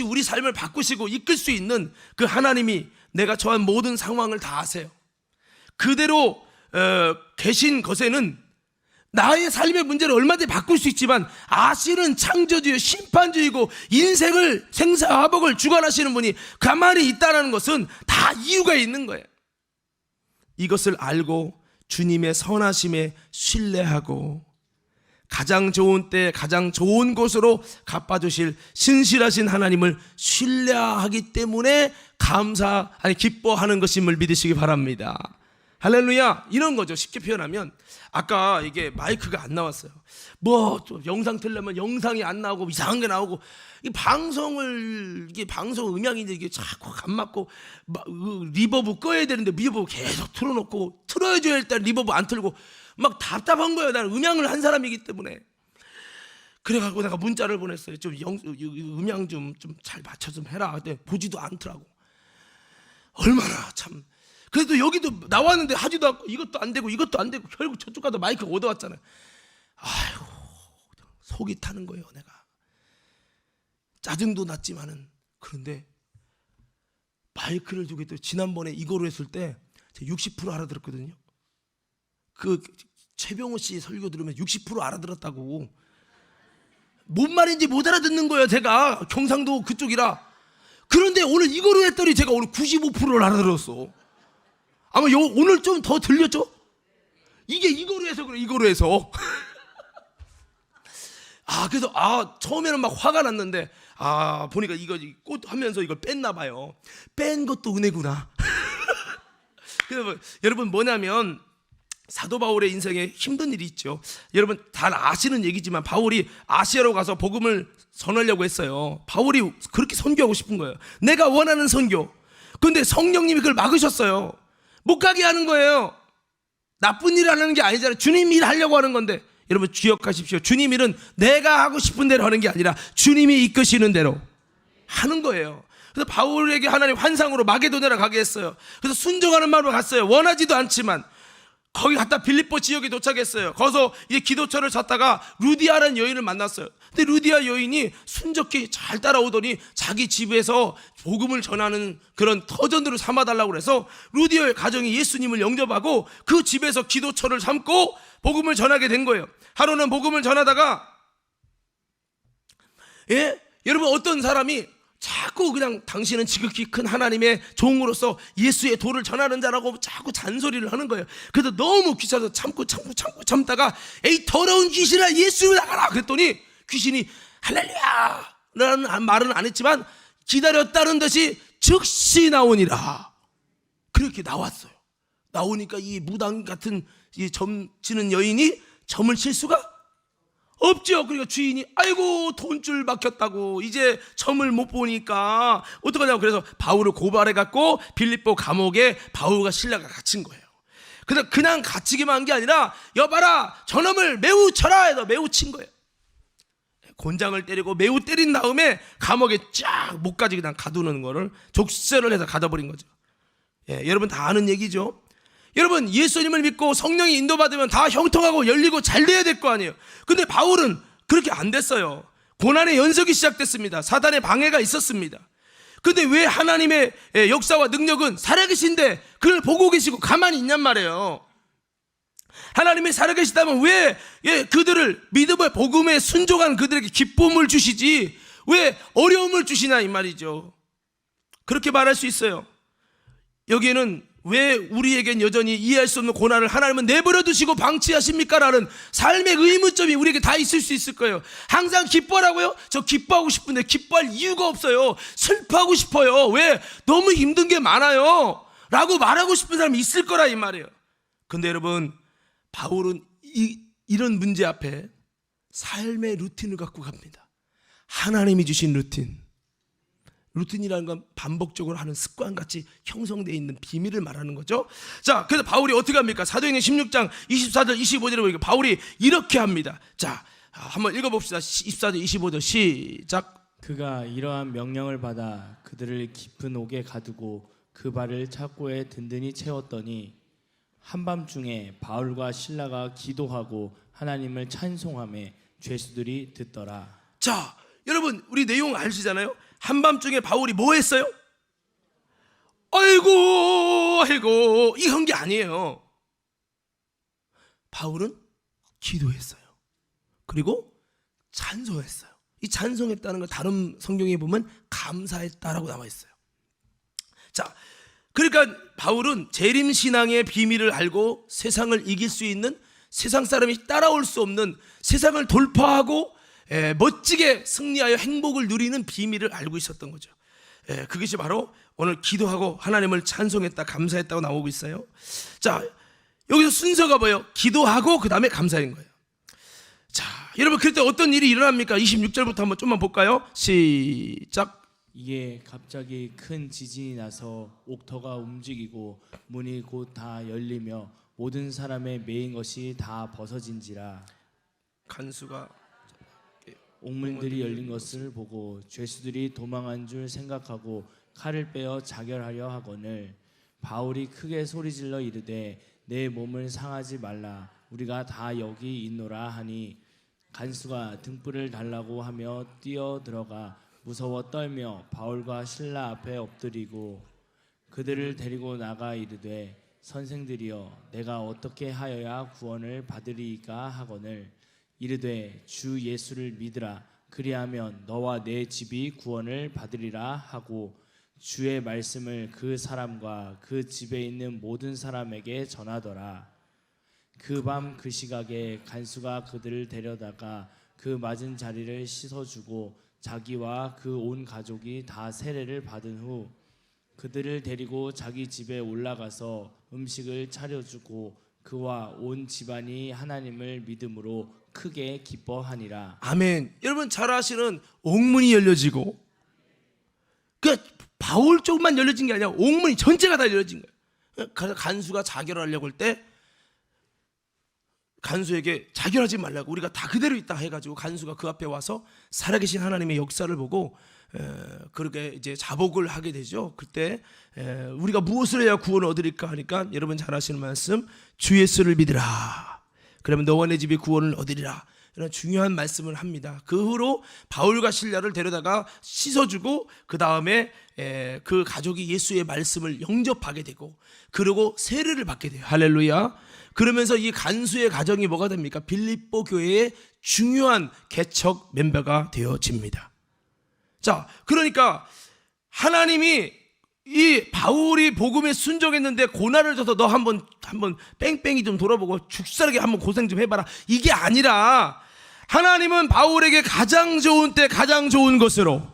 우리 삶을 바꾸시고 이끌 수 있는 그 하나님이 내가 처한 모든 상황을 다 아세요. 그대로 계신 것에는 나의 삶의 문제를 얼마든지 바꿀 수 있지만 아시는 창조주요 심판주이고 인생을 생사화복을 주관하시는 분이 가만히 있다는 것은 다 이유가 있는 거예요. 이것을 알고 주님의 선하심에 신뢰하고 가장 좋은 때 가장 좋은 곳으로 갚아주실 신실하신 하나님을 신뢰하기 때문에 기뻐하는 것임을 믿으시기 바랍니다. 할렐루야. 이런 거죠. 쉽게 표현하면 아까 이게 마이크가 안 나왔어요. 뭐 또 영상 틀려면 영상이 안 나오고 이상한 게 나오고 이게 방송 음향인데 이게 자꾸 안 맞고 리버브 꺼야 되는데 리버브 계속 틀어놓고 틀어줘야 할 때 리버브 안 틀고 막 답답한 거예요. 나는 음향을 한 사람이기 때문에. 그래가지고 내가 문자를 보냈어요. 좀 음향 좀 잘 맞춰 좀 해라. 근데 보지도 않더라고. 얼마나 참. 그래도 여기도 나왔는데 하지도 않고 이것도 안 되고 결국 저쪽 가서 마이크가 얻어왔잖아요. 아이고 속이 타는 거예요. 내가 짜증도 났지만은. 그런데 마이크를 두고 또 지난번에 이거로 했을 때 60% 알아들었거든요. 그 최병호 씨 설교 들으면 60% 알아들었다고. 뭔 말인지 못 알아듣는 거예요. 제가 경상도 그쪽이라. 그런데 오늘 이거로 했더니 제가 오늘 95%를 알아들었어. 아마 오늘 좀 더 들렸죠? 이게 이거로 해서 그래. 이거로 해서. 그래서 처음에는 막 화가 났는데 보니까 이거 꽃 하면서 이걸 뺐나 봐요. 뺀 것도 은혜구나. 그래서 여러분 뭐냐면 사도 바울의 인생에 힘든 일이 있죠. 여러분 다 아시는 얘기지만 바울이 아시아로 가서 복음을 전하려고 했어요. 바울이 그렇게 선교하고 싶은 거예요. 내가 원하는 선교. 그런데 성령님이 그걸 막으셨어요. 못 가게 하는 거예요. 나쁜 일을 하는 게 아니잖아요. 주님 일 하려고 하는 건데. 여러분 기억하십시오. 주님 일은 내가 하고 싶은 대로 하는 게 아니라 주님이 이끄시는 대로 하는 거예요. 그래서 바울에게 하나님 환상으로 마게도냐로 가게 했어요. 그래서 순종하는 마음으로 갔어요. 원하지도 않지만 거기 갔다 빌립보 지역에 도착했어요. 거기서 이제 기도처를 찾다가 루디아라는 여인을 만났어요. 근데 루디아 여인이 순적히 잘 따라오더니 자기 집에서 복음을 전하는 그런 터전으로 삼아달라고 그래서 루디아의 가정이 예수님을 영접하고 그 집에서 기도처를 삼고 복음을 전하게 된 거예요. 하루는 복음을 전하다가 여러분 어떤 사람이 자꾸 그냥 당신은 지극히 큰 하나님의 종으로서 예수의 도를 전하는 자라고 자꾸 잔소리를 하는 거예요. 그래서 너무 귀찮아서 참다가 에이 더러운 귀신아 예수 나가라 그랬더니 귀신이 할렐루야 라는 말은 안 했지만 기다렸다는 듯이 즉시 나오니라. 그렇게 나왔어요. 나오니까 이 무당 같은 이 점 치는 여인이 점을 칠 수가 없죠. 그러니까 주인이 아이고 돈줄 막혔다고 이제 점을 못 보니까 어떡하냐고. 그래서 바울을 고발해갖고 빌립보 감옥에 바울과 실라가 갇힌 거예요. 그래서 그냥 갇히기만 한 게 아니라 여봐라 저놈을 매우 쳐라 해서 매우 친 거예요. 곤장을 때리고 매우 때린 다음에 감옥에 쫙 목까지 그냥 가두는 거를 족쇄를 해서 가둬버린 거죠. 여러분 다 아는 얘기죠. 여러분 예수님을 믿고 성령이 인도받으면 다 형통하고 열리고 잘 돼야 될 거 아니에요. 근데 바울은 그렇게 안 됐어요. 고난의 연속이 시작됐습니다. 사단의 방해가 있었습니다. 근데 왜 하나님의 역사와 능력은 살아계신데 그걸 보고 계시고 가만히 있냔 말이에요. 하나님이 살아계시다면 왜 그들을 믿음의 복음에 순종한 그들에게 기쁨을 주시지 왜 어려움을 주시냐 이 말이죠. 그렇게 말할 수 있어요. 여기에는 왜 우리에겐 여전히 이해할 수 없는 고난을 하나님은 내버려 두시고 방치하십니까? 라는 삶의 의문점이 우리에게 다 있을 수 있을 거예요. 항상 기뻐하라고요? 저 기뻐하고 싶은데 기뻐할 이유가 없어요. 슬퍼하고 싶어요. 왜? 너무 힘든 게 많아요 라고 말하고 싶은 사람이 있을 거라 이 말이에요. 근데 여러분 바울은 이런 문제 앞에 삶의 루틴을 갖고 갑니다. 하나님이 주신 루틴이라는 건 반복적으로 하는 습관같이 형성되어 있는 비밀을 말하는 거죠. 자, 그래서 바울이 어떻게 합니까? 사도행전 16장 24절 25절에 보니까 바울이 이렇게 합니다. 자, 한번 읽어봅시다. 24절 25절 시작. 그가 이러한 명령을 받아 그들을 깊은 옥에 가두고 그 발을 착고에 든든히 채웠더니 한밤중에 바울과 실라가 기도하고 하나님을 찬송하며 죄수들이 듣더라. 자, 여러분 우리 내용 아시잖아요. 한밤중에 바울이 뭐 했어요? 아이고 이런 게 아니에요. 바울은 기도했어요. 그리고 찬송했어요. 이 찬송했다는 걸 다른 성경에 보면 감사했다라고 나와 있어요. 자, 그러니까 바울은 재림신앙의 비밀을 알고 세상을 이길 수 있는, 세상 사람이 따라올 수 없는, 세상을 돌파하고 멋지게 승리하여 행복을 누리는 비밀을 알고 있었던 거죠. 그것이 바로 오늘 기도하고 하나님을 찬송했다, 감사했다고 나오고 있어요. 자, 여기서 순서가 뭐예요? 기도하고 그 다음에 감사인 거예요. 자, 여러분 그때 어떤 일이 일어납니까? 26절부터 한번 좀만 볼까요? 시작. 이에 갑자기 큰 지진이 나서 옥터가 움직이고 문이 곧 다 열리며 모든 사람의 매인 것이 다 벗어진지라. 간수가 옥문들이 열린 것을 보고 죄수들이 도망한 줄 생각하고 칼을 빼어 자결하려 하거늘 바울이 크게 소리질러 이르되 내 몸을 상하지 말라 우리가 다 여기 있노라 하니 간수가 등불을 달라고 하며 뛰어 들어가 무서워 떨며 바울과 실라 앞에 엎드리고 그들을 데리고 나가 이르되 선생들이여 내가 어떻게 하여야 구원을 받으리이까 하거늘 이르되 주 예수를 믿으라 그리하면 너와 내 집이 구원을 받으리라 하고 주의 말씀을 그 사람과 그 집에 있는 모든 사람에게 전하더라. 그 밤 그 시각에 간수가 그들을 데려다가 그 맞은 자리를 씻어주고 자기와 그 온 가족이 다 세례를 받은 후 그들을 데리고 자기 집에 올라가서 음식을 차려주고 그와 온 집안이 하나님을 믿음으로 크게 기뻐하니라. 아멘. 여러분 잘 아시는 옥문이 열려지고, 그러니까 바울 쪽만 열려진 게 아니라 옥문이 전체가 다 열려진 거예요. 그래서 간수가 자결을 하려고 할 때 간수에게 자결하지 말라고, 우리가 다 그대로 있다 해가지고 간수가 그 앞에 와서 살아계신 하나님의 역사를 보고 그렇게 이제 자복을 하게 되죠. 그때 우리가 무엇을 해야 구원을 얻으리까 하니까 여러분 잘 아시는 말씀, 주 예수를 믿으라 그러면 너와 내 집이 구원을 얻으리라, 이런 중요한 말씀을 합니다. 그 후로 바울과 실라를 데려다가 씻어주고 그 다음에 그 가족이 예수의 말씀을 영접하게 되고 그리고 세례를 받게 돼요. 할렐루야. 그러면서 이 간수의 가정이 뭐가 됩니까? 빌립보 교회의 중요한 개척 멤버가 되어집니다. 자, 그러니까 하나님이 이 바울이 복음에 순종했는데 고난을 줘서 너 한번 뺑뺑이 좀 돌아보고 죽사르게 한번 고생 좀 해봐라, 이게 아니라 하나님은 바울에게 가장 좋은 때 가장 좋은 것으로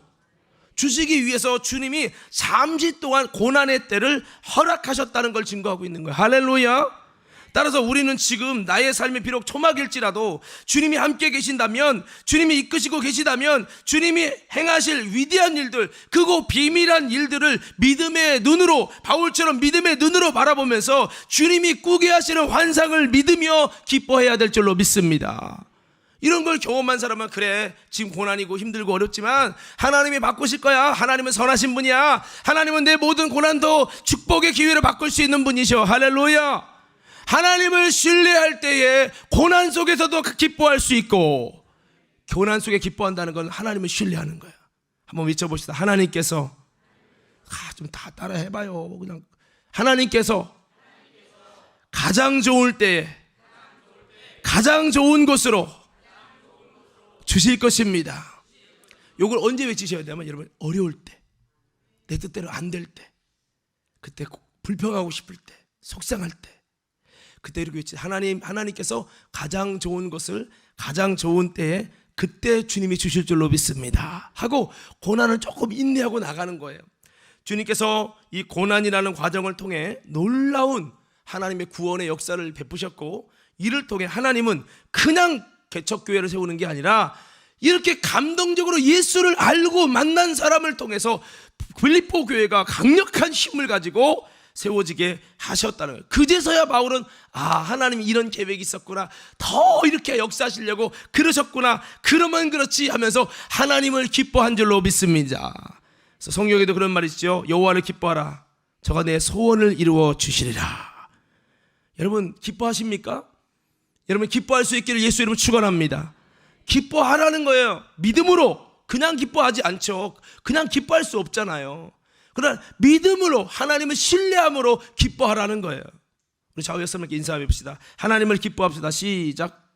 주시기 위해서 주님이 잠시 동안 고난의 때를 허락하셨다는 걸 증거하고 있는 거예요. 할렐루야. 따라서 우리는 지금 나의 삶이 비록 초막일지라도 주님이 함께 계신다면, 주님이 이끄시고 계시다면 주님이 행하실 위대한 일들, 크고 비밀한 일들을 믿음의 눈으로, 바울처럼 믿음의 눈으로 바라보면서 주님이 꾸게 하시는 환상을 믿으며 기뻐해야 될 줄로 믿습니다. 이런 걸 경험한 사람은 그래 지금 고난이고 힘들고 어렵지만 하나님이 바꾸실 거야, 하나님은 선하신 분이야, 하나님은 내 모든 고난도 축복의 기회로 바꿀 수 있는 분이셔. 할렐루야. 하나님을 신뢰할 때에 고난 속에서도 기뻐할 수 있고, 고난 속에 기뻐한다는 건 하나님을 신뢰하는 거야. 한번 외쳐봅시다. 하나님께서, 좀 다 따라 해봐요. 그냥 하나님께서 가장 좋을 때에 가장 좋은 곳으로 주실 것입니다. 이걸 언제 외치셔야 되냐면 여러분, 어려울 때, 내 뜻대로 안 될 때, 그때 불평하고 싶을 때, 속상할 때, 그때 이렇게 외치, 하나님께서 가장 좋은 것을 가장 좋은 때에 그때 주님이 주실 줄로 믿습니다 하고 고난을 조금 인내하고 나가는 거예요. 주님께서 이 고난이라는 과정을 통해 놀라운 하나님의 구원의 역사를 베푸셨고, 이를 통해 하나님은 그냥 개척교회를 세우는 게 아니라 이렇게 감동적으로 예수를 알고 만난 사람을 통해서 빌립보 교회가 강력한 힘을 가지고 세워지게 하셨다는 거예요. 그제서야 바울은 하나님이 이런 계획이 있었구나, 더 이렇게 역사하시려고 그러셨구나, 그러면 그렇지 하면서 하나님을 기뻐한 줄로 믿습니다. 그래서 성경에도 그런 말이 있죠. 여호와를 기뻐하라, 저가 내 소원을 이루어 주시리라. 여러분 기뻐하십니까? 여러분 기뻐할 수 있기를 예수 이름으로 축원합니다. 기뻐하라는 거예요. 믿음으로. 그냥 기뻐하지 않죠. 그냥 기뻐할 수 없잖아요. 그러나 믿음으로, 하나님을 신뢰함으로 기뻐하라는 거예요. 우리 좌우 여러분께 인사해 봅시다. 하나님을 기뻐합시다. 시작.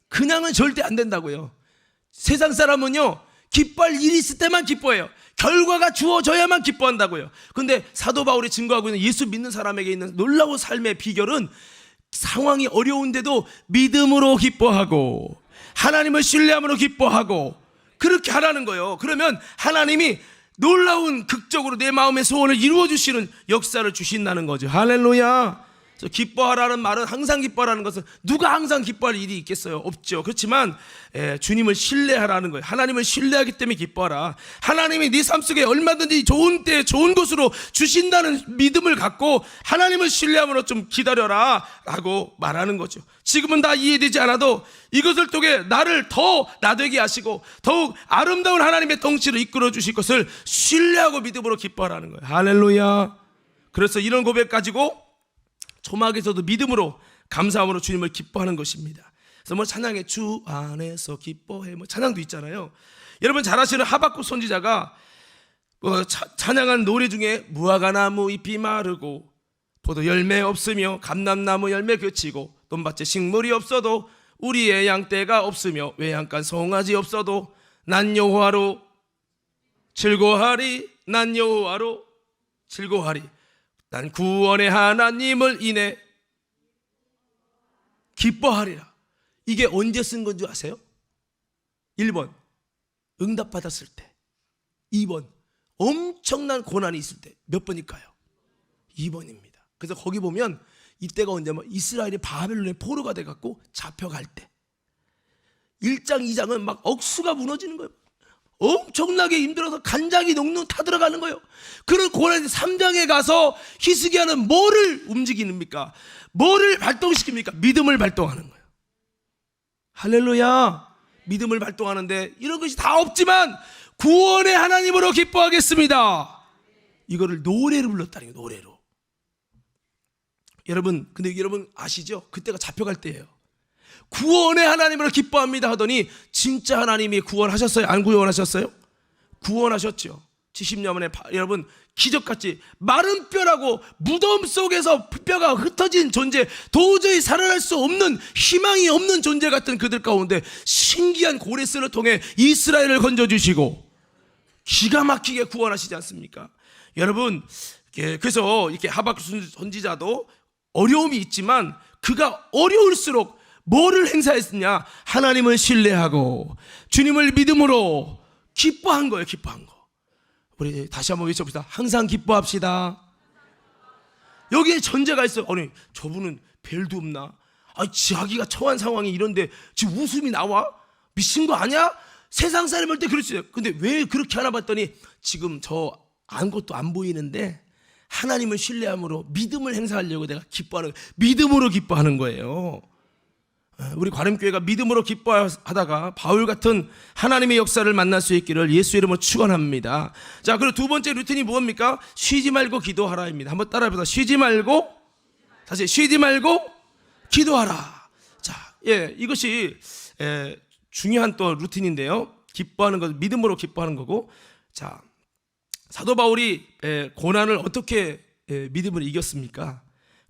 그냥은 절대 안 된다고요. 세상 사람은요, 기뻐할 일이 있을 때만 기뻐해요. 결과가 주어져야만 기뻐한다고요. 근데 사도 바울이 증거하고 있는 예수 믿는 사람에게 있는 놀라운 삶의 비결은 상황이 어려운데도 믿음으로 기뻐하고 하나님을 신뢰함으로 기뻐하고 그렇게 하라는 거예요. 그러면 하나님이 놀라운 극적으로 내 마음의 소원을 이루어주시는 역사를 주신다는 거죠. 할렐루야. 그래서 기뻐하라는 말은, 항상 기뻐하라는 것은 누가 항상 기뻐할 일이 있겠어요? 없죠. 그렇지만 주님을 신뢰하라는 거예요. 하나님을 신뢰하기 때문에 기뻐하라. 하나님이 네 삶 속에 얼마든지 좋은 때 좋은 곳으로 주신다는 믿음을 갖고 하나님을 신뢰함으로 좀 기다려라 라고 말하는 거죠. 지금은 다 이해되지 않아도 이것을 통해 나를 더 나되게 하시고 더욱 아름다운 하나님의 통치를 이끌어 주실 것을 신뢰하고 믿음으로 기뻐하라는 거예요. 할렐루야. 그래서 이런 고백 가지고 초막에서도 믿음으로 감사함으로 주님을 기뻐하는 것입니다. 그래서 뭐 찬양에 주 안에서 기뻐해 뭐 찬양도 있잖아요. 여러분 잘 아시는 하박국 선지자가 찬양한 노래 중에 무화과나무 잎이 마르고 포도 열매 없으며 감람나무 열매 그치고 돈밭에 식물이 없어도 우리의 양떼가 없으며 외양간 송아지 없어도 난 여호와로 즐거워하리, 난 여호와로 즐거워하리, 난 구원의 하나님을 인해 기뻐하리라. 이게 언제 쓴 건 줄 아세요? 1번 응답받았을 때, 2번 엄청난 고난이 있을 때. 몇 번일까요? 2번입니다. 그래서 거기 보면 이때가 언제면 이스라엘이 바벨론의 포로가 돼갖고 잡혀갈 때, 1장 2장은 막 억수가 무너지는 거예요. 엄청나게 힘들어서 간장이 녹는 타들어가는 거예요. 그런 고난 3장에 가서 히스기야는 뭐를 움직이십니까? 뭐를 발동시킵니까? 믿음을 발동하는 거예요. 할렐루야. 믿음을 발동하는데 이런 것이 다 없지만 구원의 하나님으로 기뻐하겠습니다. 이거를 노래로 불렀다는 거예요. 노래로. 여러분, 근데 여러분 아시죠? 그때가 잡혀갈 때예요. 구원의 하나님으로 기뻐합니다 하더니 진짜 하나님이 구원하셨어요? 안 구원하셨어요? 구원하셨죠. 70년 만에 여러분 기적같이 마른 뼈라고 무덤 속에서 뼈가 흩어진 존재, 도저히 살아날 수 없는, 희망이 없는 존재 같은 그들 가운데 신기한 고레스를 통해 이스라엘을 건져주시고 기가 막히게 구원하시지 않습니까? 여러분, 그래서 이렇게 하박국 선지자도 어려움이 있지만 그가 어려울수록 뭐를 행사했느냐? 하나님을 신뢰하고 주님을 믿음으로 기뻐한 거예요. 기뻐한 거. 우리 다시 한번 외쳐봅시다. 항상 기뻐합시다. 여기에 전제가 있어요. 아니 저분은 별도 없나? 자기가 처한 상황이 이런데 지금 웃음이 나와? 미친 거 아니야? 세상 사람 볼 때 그렇지. 근데 왜 그렇게 하나 봤더니 지금 저 아무것도 안 보이는데 하나님을 신뢰함으로 믿음을 행사하려고 내가 기뻐하는, 믿음으로 기뻐하는 거예요. 우리 관음교회가 믿음으로 기뻐하다가 바울 같은 하나님의 역사를 만날 수 있기를 예수 이름으로 축원합니다. 자, 그리고 두 번째 루틴이 뭡니까? 쉬지 말고 기도하라입니다. 한번 따라해보자. 쉬지 말고, 다시 쉬지 말고 기도하라. 자, 이것이 중요한 또 루틴인데요. 기뻐하는 것, 믿음으로 기뻐하는 거고. 자, 사도 바울이 고난을 어떻게 믿음으로 이겼습니까?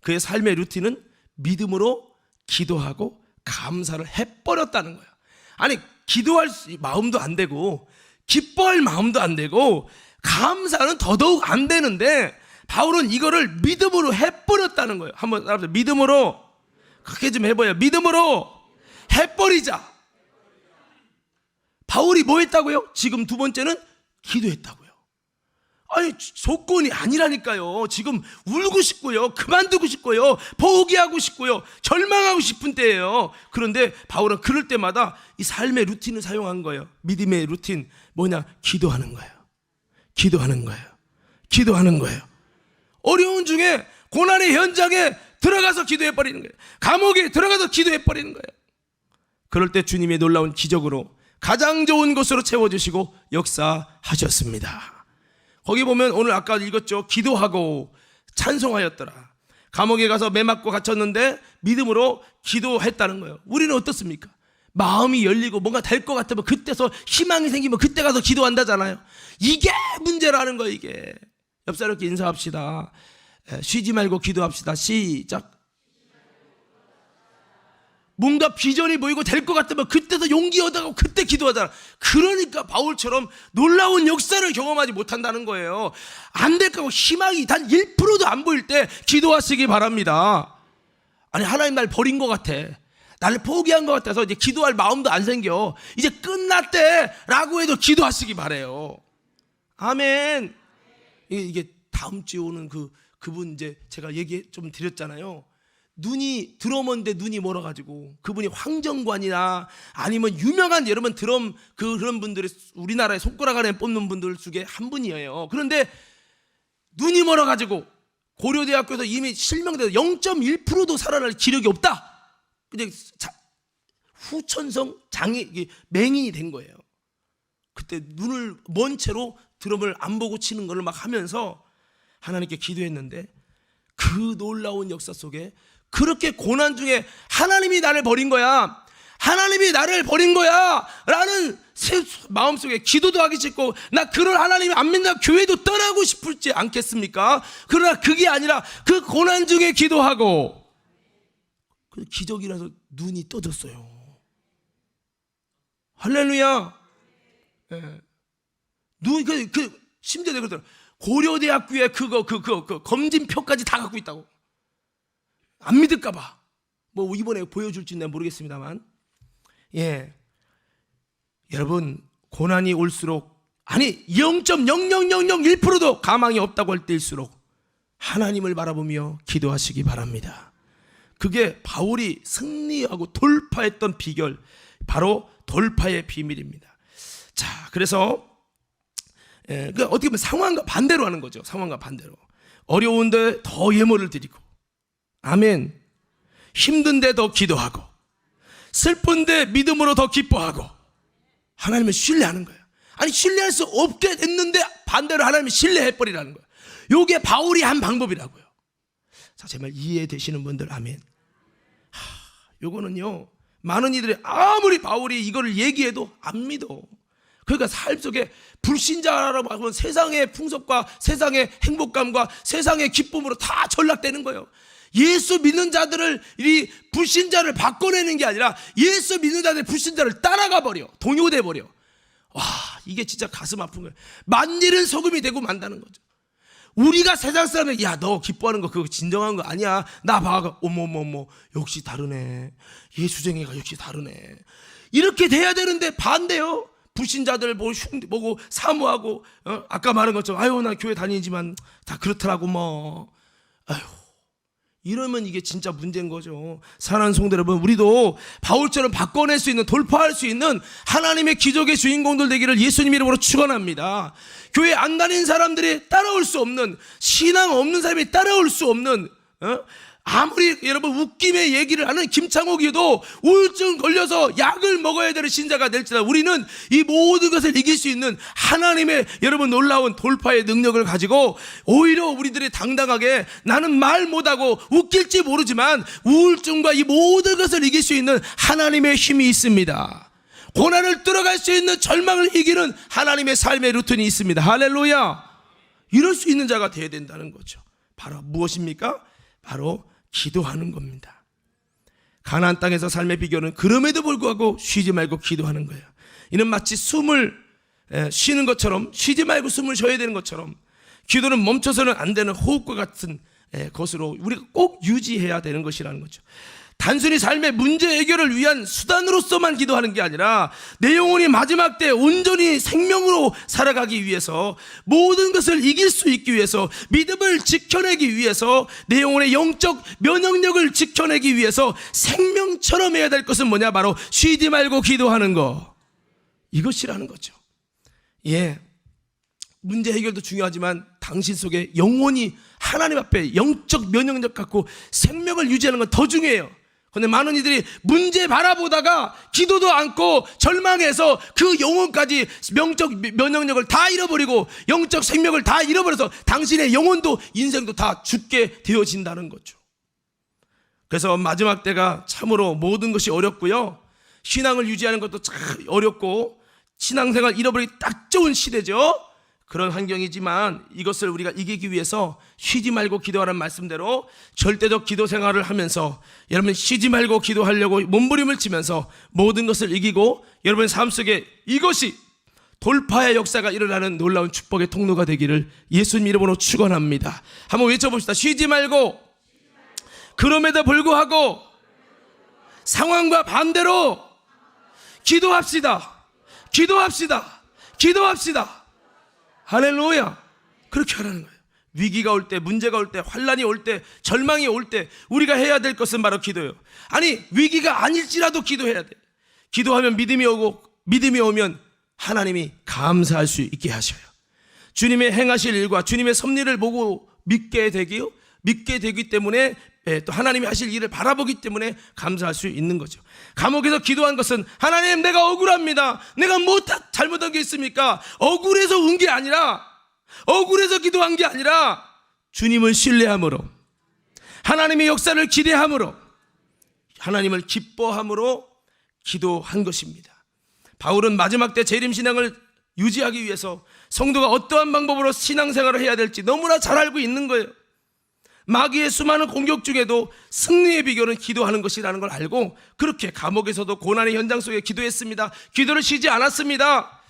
그의 삶의 루틴은 믿음으로 기도하고 감사를 해버렸다는 거예요. 아니 기도할 마음도 안 되고 기뻐할 마음도 안 되고 감사는 더더욱 안 되는데 바울은 이거를 믿음으로 해버렸다는 거예요. 한번 따라해보세요. 믿음으로, 그렇게 좀 해봐요. 믿음으로 해버리자. 바울이 뭐 했다고요? 지금 두 번째는 기도했다고요. 아니 조건이 아니라니까요. 지금 울고 싶고요, 그만두고 싶고요, 포기하고 싶고요, 절망하고 싶은 때예요. 그런데 바울은 그럴 때마다 이 삶의 루틴을 사용한 거예요. 믿음의 루틴 뭐냐? 기도하는 거예요. 기도하는 거예요. 기도하는 거예요. 어려운 중에 고난의 현장에 들어가서 기도해버리는 거예요. 감옥에 들어가서 기도해버리는 거예요. 그럴 때 주님의 놀라운 기적으로 가장 좋은 곳으로 채워주시고 역사하셨습니다. 거기 보면 오늘 아까 읽었죠. 기도하고 찬송하였더라. 감옥에 가서 매 맞고 갇혔는데 믿음으로 기도했다는 거예요. 우리는 어떻습니까? 마음이 열리고 뭔가 될 것 같으면 그때서 희망이 생기면 그때 가서 기도한다잖아요. 이게 문제라는 거예요. 이게. 옆 사람께 인사합시다. 쉬지 말고 기도합시다. 시작. 뭔가 비전이 보이고 될 것 같으면 그때서 용기 얻어가고 그때 기도하잖아. 그러니까 바울처럼 놀라운 역사를 경험하지 못한다는 거예요. 안 될 거고 희망이 단 1%도 안 보일 때 기도하시기 바랍니다. 아니 하나님 날 버린 것 같아, 나를 포기한 것 같아서 이제 기도할 마음도 안 생겨, 이제 끝났대 라고 해도 기도하시기 바래요. 아멘. 이게 다음 주에 오는 그분 이제 제가 얘기 좀 드렸잖아요. 눈이 드러머인데 눈이 멀어가지고 그분이 황정관이나 아니면 유명한 여러분 드럼 그런 분들이 우리나라에 손가락 안에 뽑는 분들 중에 한 분이에요. 그런데 눈이 멀어가지고 고려대학교에서 이미 실명돼서 0.1%도 살아날 기력이 없다. 그냥 후천성 맹인이 된 거예요. 그때 눈을 먼 채로 드럼을 안 보고 치는 걸 막 하면서 하나님께 기도했는데 그 놀라운 역사 속에 그렇게 고난 중에 하나님이 나를 버린 거야, 하나님이 나를 버린 거야 라는 마음속에 기도도 하기 싫고, 나 그런 하나님이 안 믿는 교회도 떠나고 싶을지 않겠습니까? 그러나 그게 아니라 그 고난 중에 기도하고 그 기적이라서 눈이 떠졌어요. 할렐루야. 네. 심지어 내가 그러더라. 고려대학교에 그거 검진표까지 다 갖고 있다고. 안 믿을까봐. 뭐 이번에 보여줄지 내가 모르겠습니다만. 예. 여러분, 고난이 올수록, 아니 0.00001%도 가망이 없다고 할 때일수록 하나님을 바라보며 기도하시기 바랍니다. 그게 바울이 승리하고 돌파했던 비결, 바로 돌파의 비밀입니다. 자, 그래서 그러니까 어떻게 보면 상황과 반대로 하는 거죠. 상황과 반대로. 어려운데 더 예물을 드리고, 아멘. 힘든데 더 기도하고, 슬픈데 믿음으로 더 기뻐하고, 하나님을 신뢰하는 거예요. 아니 신뢰할 수 없게 됐는데 반대로 하나님을 신뢰해버리라는 거예요. 이게 바울이 한 방법이라고요. 자, 제 말 이해되시는 분들 아멘. 요거는요, 많은 이들이 아무리 바울이 이거를 얘기해도 안 믿어. 그러니까 삶 속에 불신자라고 하면 세상의 풍속과 세상의 행복감과 세상의 기쁨으로 다 전락되는 거예요. 예수 믿는 자들을, 이 불신자를 바꿔내는 게 아니라 예수 믿는 자들의 불신자를 따라가 버려, 동요돼 버려. 와, 이게 진짜 가슴 아픈 거예요. 만일은 소금이 되고 만다는 거죠. 우리가 세상 사람에게 야, 너 기뻐하는 거 그거 진정한 거 아니야, 나 봐, 어머머머 역시 다르네, 예수쟁이가 역시 다르네, 이렇게 돼야 되는데 반대요. 불신자들 보고 사모하고, 아까 말한 것처럼 아유 나 교회 다니지만 다 그렇더라고 뭐, 아유, 이러면 이게 진짜 문제인 거죠. 사랑하는 성도 여러분, 우리도 바울처럼 바꿔낼 수 있는, 돌파할 수 있는 하나님의 기적의 주인공들 되기를 예수님 이름으로 축원합니다. 교회 안 다니는 사람들이 따라올 수 없는, 신앙 없는 사람이 따라올 수 없는, 아무리 여러분 웃김의 얘기를 하는 김창옥이도 우울증 걸려서 약을 먹어야 되는 신자가 될지라도 우리는 이 모든 것을 이길 수 있는 하나님의 여러분 놀라운 돌파의 능력을 가지고 오히려 우리들이 당당하게, 나는 말 못하고 웃길지 모르지만 우울증과 이 모든 것을 이길 수 있는 하나님의 힘이 있습니다. 고난을 뚫어갈 수 있는, 절망을 이기는 하나님의 삶의 루틴이 있습니다. 할렐루야. 이럴 수 있는 자가 되어야 된다는 거죠. 바로 무엇입니까? 바로 기도하는 겁니다. 가나안 땅에서 삶의 비결은 그럼에도 불구하고 쉬지 말고 기도하는 거예요. 이는 마치 숨을 쉬는 것처럼, 쉬지 말고 숨을 쉬어야 되는 것처럼, 기도는 멈춰서는 안 되는 호흡과 같은 것으로 우리가 꼭 유지해야 되는 것이라는 거죠. 단순히 삶의 문제 해결을 위한 수단으로서만 기도하는 게 아니라 내 영혼이 마지막 때 온전히 생명으로 살아가기 위해서, 모든 것을 이길 수 있기 위해서, 믿음을 지켜내기 위해서, 내 영혼의 영적 면역력을 지켜내기 위해서 생명처럼 해야 될 것은 뭐냐? 바로 쉬지 말고 기도하는 거, 이것이라는 거죠. 예, 문제 해결도 중요하지만 당신 속에 영혼이 하나님 앞에 영적 면역력 갖고 생명을 유지하는 건 더 중요해요. 그런데 많은 이들이 문제 바라보다가 기도도 않고 절망해서 그 영혼까지 영적 면역력을 다 잃어버리고 영적 생명을 다 잃어버려서 당신의 영혼도 인생도 다 죽게 되어진다는 거죠. 그래서 마지막 때가 참으로 모든 것이 어렵고요, 신앙을 유지하는 것도 참 어렵고 신앙생활 잃어버리기 딱 좋은 시대죠. 그런 환경이지만 이것을 우리가 이기기 위해서 쉬지 말고 기도하라는 말씀대로 절대적 기도 생활을 하면서 여러분 쉬지 말고 기도하려고 몸부림을 치면서 모든 것을 이기고 여러분의 삶 속에 이것이 돌파의 역사가 일어나는 놀라운 축복의 통로가 되기를 예수님 이름으로 축원합니다. 한번 외쳐봅시다. 쉬지 말고, 그럼에도 불구하고 상황과 반대로 기도합시다. 기도합시다. 기도합시다. 할렐루야. 그렇게 하라는 거예요. 위기가 올 때, 문제가 올 때, 환난이 올 때, 절망이 올 때 우리가 해야 될 것은 바로 기도예요. 아니, 위기가 아닐지라도 기도해야 돼. 기도하면 믿음이 오고, 믿음이 오면 하나님이 감사할 수 있게 하셔요. 주님의 행하실 일과 주님의 섭리를 보고 믿게 되기 때문에, 또 하나님이 하실 일을 바라보기 때문에 감사할 수 있는 거죠. 감옥에서 기도한 것은 하나님, 내가 억울합니다. 내가 뭐 잘못한 게 있습니까? 억울해서 운 게 아니라, 억울해서 기도한 게 아니라 주님을 신뢰함으로, 하나님의 역사를 기대함으로, 하나님을 기뻐함으로 기도한 것입니다. 바울은 마지막 때 재림신앙을 유지하기 위해서 성도가 어떠한 방법으로 신앙생활을 해야 될지 너무나 잘 알고 있는 거예요. 마귀의 수많은 공격 중에도 승리의 비결은 기도하는 것이라는 걸 알고 그렇게 감옥에서도 고난의 현장 속에 기도했습니다. 기도를 쉬지 않았습니다.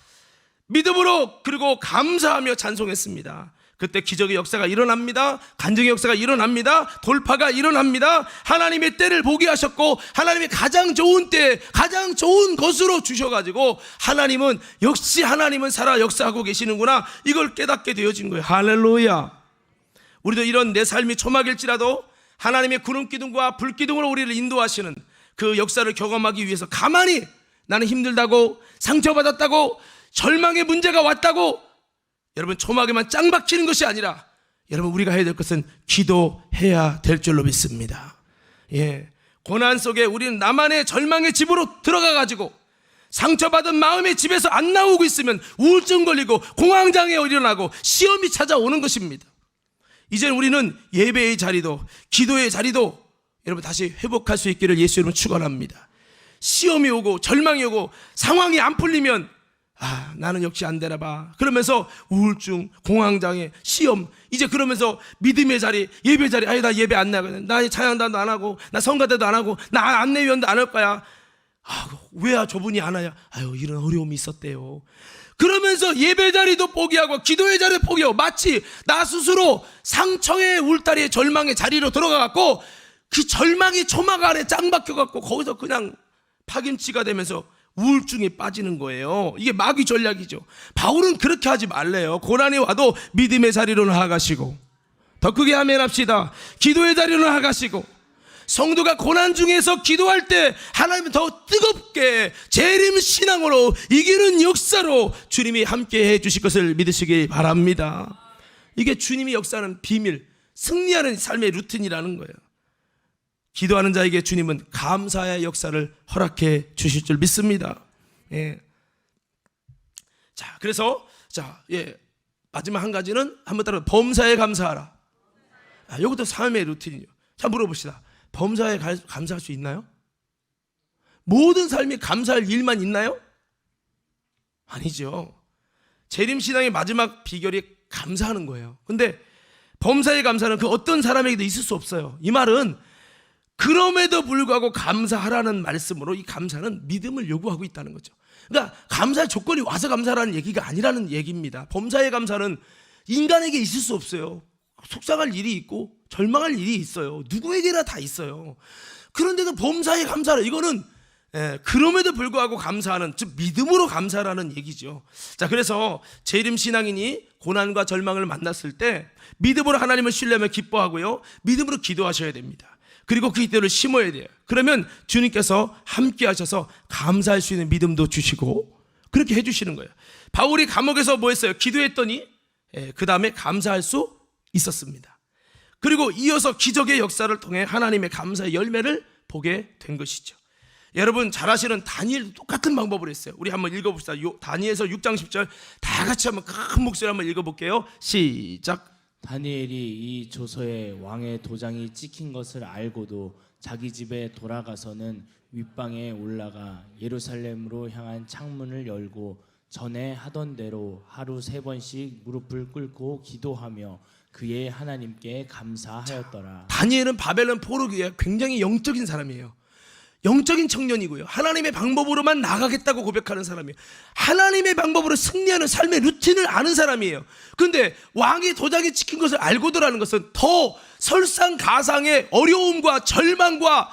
믿음으로, 그리고 감사하며 찬송했습니다. 그때 기적의 역사가 일어납니다. 간증의 역사가 일어납니다. 돌파가 일어납니다. 하나님의 때를 보게 하셨고 하나님이 가장 좋은 때, 가장 좋은 것으로 주셔가지고 하나님은 역시 하나님은 살아 역사하고 계시는구나, 이걸 깨닫게 되어진 거예요. 할렐루야. 우리도 이런 내 삶이 초막일지라도 하나님의 구름기둥과 불기둥으로 우리를 인도하시는 그 역사를 경험하기 위해서 가만히 나는 힘들다고, 상처받았다고, 절망의 문제가 왔다고 여러분 초막에만 짱 박히는 것이 아니라 여러분 우리가 해야 될 것은 기도해야 될 줄로 믿습니다. 예, 고난 속에 우리는 나만의 절망의 집으로 들어가가지고 상처받은 마음의 집에서 안 나오고 있으면 우울증 걸리고 공황장애 일어나고 시험이 찾아오는 것입니다. 이제 우리는 예배의 자리도 기도의 자리도 여러분 다시 회복할 수 있기를 예수 이름으로 축원합니다. 시험이 오고 절망이 오고 상황이 안 풀리면 나는 역시 안 되나 봐 그러면서 우울증, 공황장애, 시험, 이제 그러면서 믿음의 자리, 예배 자리, 나 예배 안 나가거든, 나 찬양단도 안 하고, 나 성가대도 안 하고, 나 안내위원도 안 할 거야. 왜 저분이 안 와요? 이런 어려움이 있었대요. 그러면서 예배 자리도 포기하고 기도의 자리도 포기하고 마치 나 스스로 상처의 울타리의 절망의 자리로 들어가갖고 그 절망이 초막 안에 짱 박혀갖고 거기서 그냥 파김치가 되면서 우울증에 빠지는 거예요. 이게 마귀 전략이죠. 바울은 그렇게 하지 말래요. 고난이 와도 믿음의 자리로 나아가시고, 더 크게 아멘 합시다. 기도의 자리로 나아가시고, 성도가 고난 중에서 기도할 때 하나님은 더 뜨겁게 재림 신앙으로 이기는 역사로 주님이 함께 해 주실 것을 믿으시기 바랍니다. 이게 주님이 역사하는 비밀, 승리하는 삶의 루틴이라는 거예요. 기도하는 자에게 주님은 감사의 역사를 허락해 주실 줄 믿습니다. 예. 자, 그래서 마지막 한 가지는 한번 따라 범사에 감사하라. 이것도 삶의 루틴이죠. 자, 물어봅시다. 범사에 감사할 수 있나요? 모든 삶이 감사할 일만 있나요? 아니죠. 재림신앙의 마지막 비결이 감사하는 거예요. 근데 범사에 감사는 그 어떤 사람에게도 있을 수 없어요. 이 말은 그럼에도 불구하고 감사하라는 말씀으로 이 감사는 믿음을 요구하고 있다는 거죠. 그러니까 감사할 조건이 와서 감사하라는 얘기가 아니라는 얘기입니다. 범사의 감사는 인간에게 있을 수 없어요. 속상할 일이 있고 절망할 일이 있어요. 누구에게나 다 있어요. 그런데도 범사에 감사하라. 이거는 그럼에도 불구하고 감사하는, 즉 믿음으로 감사라는 얘기죠. 자, 그래서 재림 신앙인이 고난과 절망을 만났을 때 믿음으로 하나님을 신뢰하며 기뻐하고요, 믿음으로 기도하셔야 됩니다. 그리고 그 기도를 심어야 돼요. 그러면 주님께서 함께 하셔서 감사할 수 있는 믿음도 주시고 그렇게 해주시는 거예요. 바울이 감옥에서 뭐 했어요? 기도했더니 그 다음에 감사할 수 있었습니다. 그리고 이어서 기적의 역사를 통해 하나님의 감사의 열매를 보게 된 것이죠. 여러분 잘 아시는 다니엘도 똑같은 방법을 했어요. 우리 한번 읽어봅시다. 다니엘서 6장 10절 다 같이 한번 큰 목소리 한번 읽어볼게요. 시작. 다니엘이 이 조서에 왕의 도장이 찍힌 것을 알고도 자기 집에 돌아가서는 윗방에 올라가 예루살렘으로 향한 창문을 열고 전에 하던 대로 하루 3번씩 무릎을 꿇고 기도하며 그의 하나님께 감사하였더라. 다니엘은 바벨론 포로기에 굉장히 영적인 사람이에요. 영적인 청년이고요, 하나님의 방법으로만 나가겠다고 고백하는 사람이에요. 하나님의 방법으로 승리하는 삶의 루틴을 아는 사람이에요. 그런데 왕의 도장이 찍힌 것을 알고도라는 것은 더 설상가상의 어려움과 절망과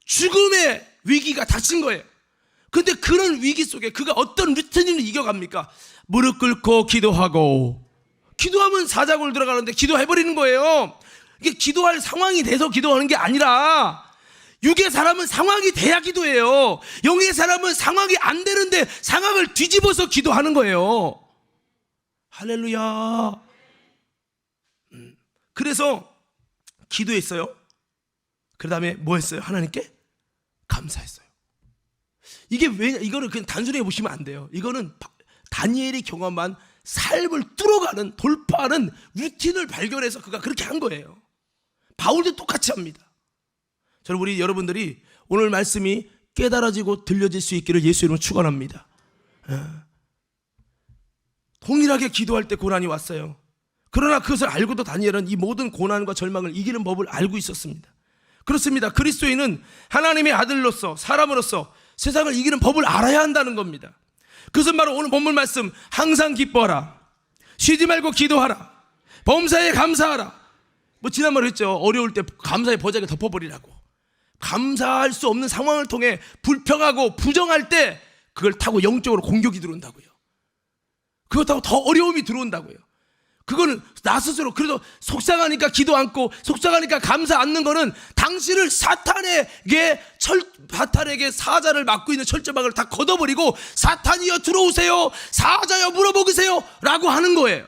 죽음의 위기가 닥친 거예요. 그런데 그런 위기 속에 그가 어떤 루틴을 이겨갑니까? 무릎 꿇고 기도하고, 기도하면 사자굴 들어가는데 기도해버리는 거예요. 이게 기도할 상황이 돼서 기도하는 게 아니라, 육의 사람은 상황이 돼야 기도해요. 영의 사람은 상황이 안 되는데 상황을 뒤집어서 기도하는 거예요. 할렐루야. 그래서 기도했어요. 그 다음에 뭐 했어요? 하나님께 감사했어요. 이게 왜, 이거를 그냥 단순히 보시면 안 돼요. 이거는 다니엘이 경험한 삶을 뚫어가는, 돌파하는 루틴을 발견해서 그가 그렇게 한 거예요. 바울도 똑같이 합니다. 저는 우리 여러분들이 오늘 말씀이 깨달아지고 들려질 수 있기를 예수 이름으로 축원합니다. 동일하게 기도할 때 고난이 왔어요. 그러나 그것을 알고도 다니엘은 이 모든 고난과 절망을 이기는 법을 알고 있었습니다. 그렇습니다. 그리스도인은 하나님의 아들로서, 사람으로서 세상을 이기는 법을 알아야 한다는 겁니다. 그것은 바로 오늘 본문 말씀, 항상 기뻐하라, 쉬지 말고 기도하라, 범사에 감사하라. 뭐 지난번에 했죠. 어려울 때 감사의 보자기를 덮어버리라고. 감사할 수 없는 상황을 통해 불평하고 부정할 때 그걸 타고 영적으로 공격이 들어온다고요. 그거 타고 더 어려움이 들어온다고요. 그거는 나 스스로, 그래도 속상하니까 기도 않고 속상하니까 감사 않는 거는 당신을 사탄에게 사자를 맡고 있는 철저막을 다 걷어버리고 사탄이여 들어오세요, 사자여 물어먹으세요 라고 하는 거예요.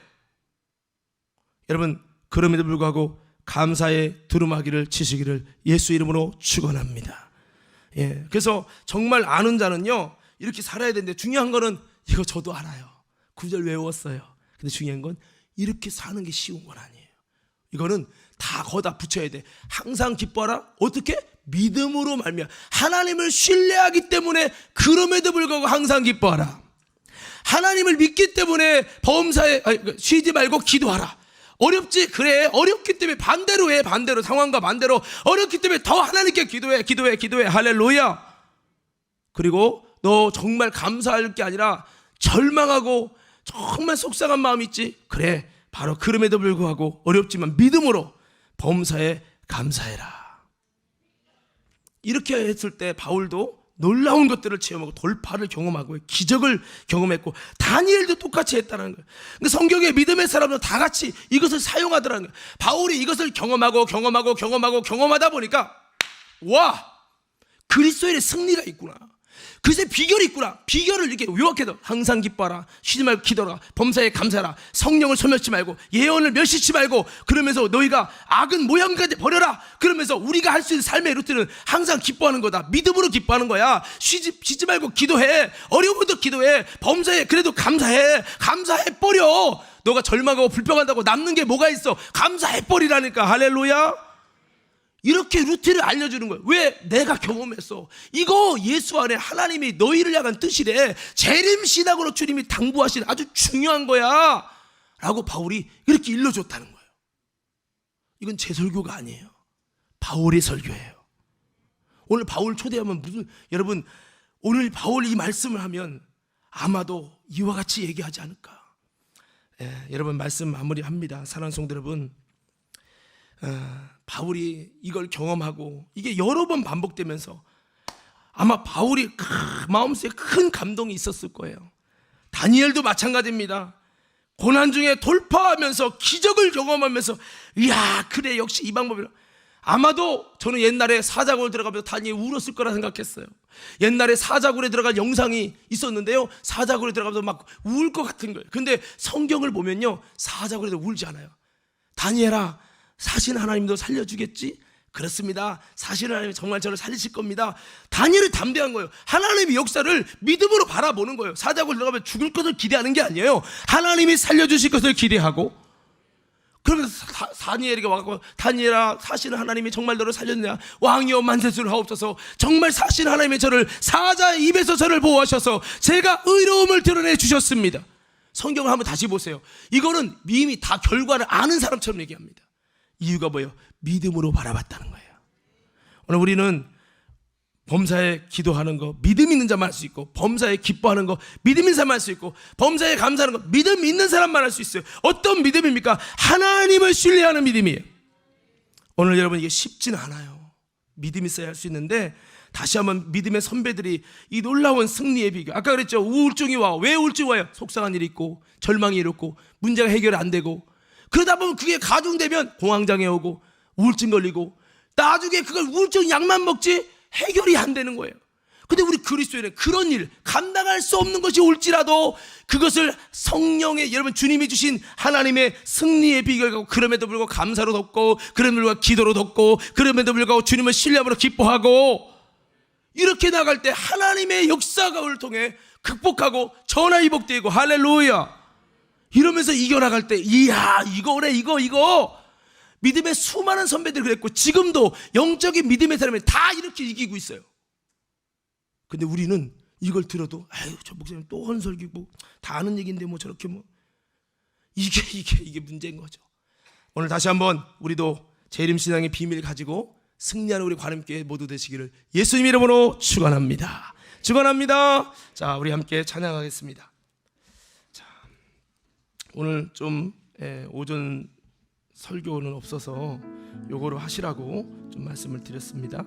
여러분, 그럼에도 불구하고 감사의 두루마기를 치시기를 예수 이름으로 축원합니다. 그래서 정말 아는 자는요 이렇게 살아야 되는데, 중요한 거는 이거 저도 알아요. 구절 외웠어요. 근데 중요한 건 이렇게 사는 게 쉬운 건 아니에요. 이거는 다 거기다 붙여야 돼. 항상 기뻐하라. 어떻게? 믿음으로 말미암아 하나님을 신뢰하기 때문에 그럼에도 불구하고 항상 기뻐하라. 하나님을 믿기 때문에 범사에 쉬지 말고 기도하라. 어렵지? 그래, 어렵기 때문에 반대로 해. 반대로, 상황과 반대로 어렵기 때문에 더 하나님께 기도해. 할렐루야. 그리고 너 정말 감사할 게 아니라 절망하고 정말 속상한 마음이 있지? 그래, 바로 그럼에도 불구하고 어렵지만 믿음으로 범사에 감사해라. 이렇게 했을 때 바울도 놀라운 것들을 체험하고 돌파를 경험하고 기적을 경험했고, 다니엘도 똑같이 했다는 거예요. 그러니까 성경에 믿음의 사람들 다 같이 이것을 사용하더라는 거예요. 바울이 이것을 경험하다 보니까, 와, 그리스도의 승리가 있구나, 그것의 비결이 있구나. 비결을 이렇게 요약해도 항상 기뻐하라, 쉬지 말고 기도하라, 범사에 감사하라, 성령을 소멸치 말고 예언을 멸시치 말고, 그러면서 너희가 악은 모양까지 버려라. 그러면서 우리가 할 수 있는 삶의 루틴은 항상 기뻐하는 거다. 믿음으로 기뻐하는 거야. 쉬지 말고 기도해. 어려워도 기도해. 범사에 그래도 감사해버려. 너가 절망하고 불평한다고 남는 게 뭐가 있어? 감사해버리라니까. 할렐루야. 이렇게 루틴을 알려주는 거예요. 왜? 내가 경험했어. 이거 예수 안에 하나님이 너희를 향한 뜻이래. 재림신학으로 주님이 당부하신 아주 중요한 거야 라고 바울이 이렇게 일러줬다는 거예요. 이건 제 설교가 아니에요. 바울의 설교예요. 오늘 바울 초대하면 여러분, 오늘 바울 이 말씀을 하면 아마도 이와 같이 얘기하지 않을까. 여러분, 말씀 마무리합니다. 사랑하는 성도 여러분, 바울이 이걸 경험하고 이게 여러 번 반복되면서 아마 바울이 마음속에 큰 감동이 있었을 거예요. 다니엘도 마찬가지입니다. 고난 중에 돌파하면서 기적을 경험하면서 이야 그래 역시 이 방법이라. 아마도 저는 옛날에 사자굴 들어가면서 다니엘 울었을 거라 생각했어요. 옛날에 사자굴에 들어갈 영상이 있었는데요, 사자굴에 들어가면서 막 울 것 같은 거예요. 근데 성경을 보면요, 사자굴에도 울지 않아요. 다니엘아, 사신 하나님도 살려주겠지? 그렇습니다. 사신 하나님이 정말 저를 살리실 겁니다. 다니엘이 담대한 거예요. 하나님의 역사를 믿음으로 바라보는 거예요. 사자굴 들어가면 죽을 것을 기대하는 게 아니에요. 하나님이 살려주실 것을 기대하고. 그러면서 다니엘에게 와서 다니엘아, 사신 하나님이 정말 너를 살렸냐? 왕이여 만세수를 하옵소서. 정말 사신 하나님이 저를 사자의 입에서 저를 보호하셔서 제가 의로움을 드러내 주셨습니다. 성경을 한번 다시 보세요. 이거는 이미 다 결과를 아는 사람처럼 얘기합니다. 이유가 뭐예요? 믿음으로 바라봤다는 거예요. 오늘 우리는 범사에 기도하는 거 믿음 있는 자만 할 수 있고, 범사에 기뻐하는 거 믿음 있는 사람만 할 수 있고, 범사에 감사하는 거 믿음 있는 사람만 할 수 있어요. 어떤 믿음입니까? 하나님을 신뢰하는 믿음이에요. 오늘 여러분 이게 쉽지는 않아요. 믿음 있어야 할 수 있는데, 다시 한번 믿음의 선배들이 이 놀라운 승리의 비결, 아까 그랬죠. 우울증이 와. 왜 우울증이 와요? 속상한 일이 있고 절망이 이렇고 문제가 해결이 안 되고, 그러다 보면 그게 가중되면 공황장애 오고 우울증 걸리고, 나중에 그걸 우울증 약만 먹지 해결이 안 되는 거예요. 근데 우리 그리스도인은 그런 일, 감당할 수 없는 것이 올지라도 그것을 성령의, 여러분 주님이 주신 하나님의 승리의 비결이고, 그럼에도 불구하고 감사로 덮고, 그럼에도 불구하고 기도로 덮고, 그럼에도 불구하고 주님을 신뢰함으로 기뻐하고, 이렇게 나갈 때 하나님의 역사를 통해 극복하고 전화위복되고, 할렐루야, 이러면서 이겨나갈 때, 이야 이거래 이거 믿음의 수많은 선배들이 그랬고, 지금도 영적인 믿음의 사람이 다 이렇게 이기고 있어요. 근데 우리는 이걸 들어도 아유 저 목사님 또 헌설기고 다 아는 얘기인데 뭐 저렇게 뭐, 이게 문제인 거죠. 오늘 다시 한번 우리도 재림신앙의 비밀을 가지고 승리하는 우리 관음교회 모두 되시기를 예수님 이름으로 축원합니다. 축원합니다. 자, 우리 함께 찬양하겠습니다. 자, 오늘 좀 오전 설교는 없어서 요거로 하시라고 좀 말씀을 드렸습니다.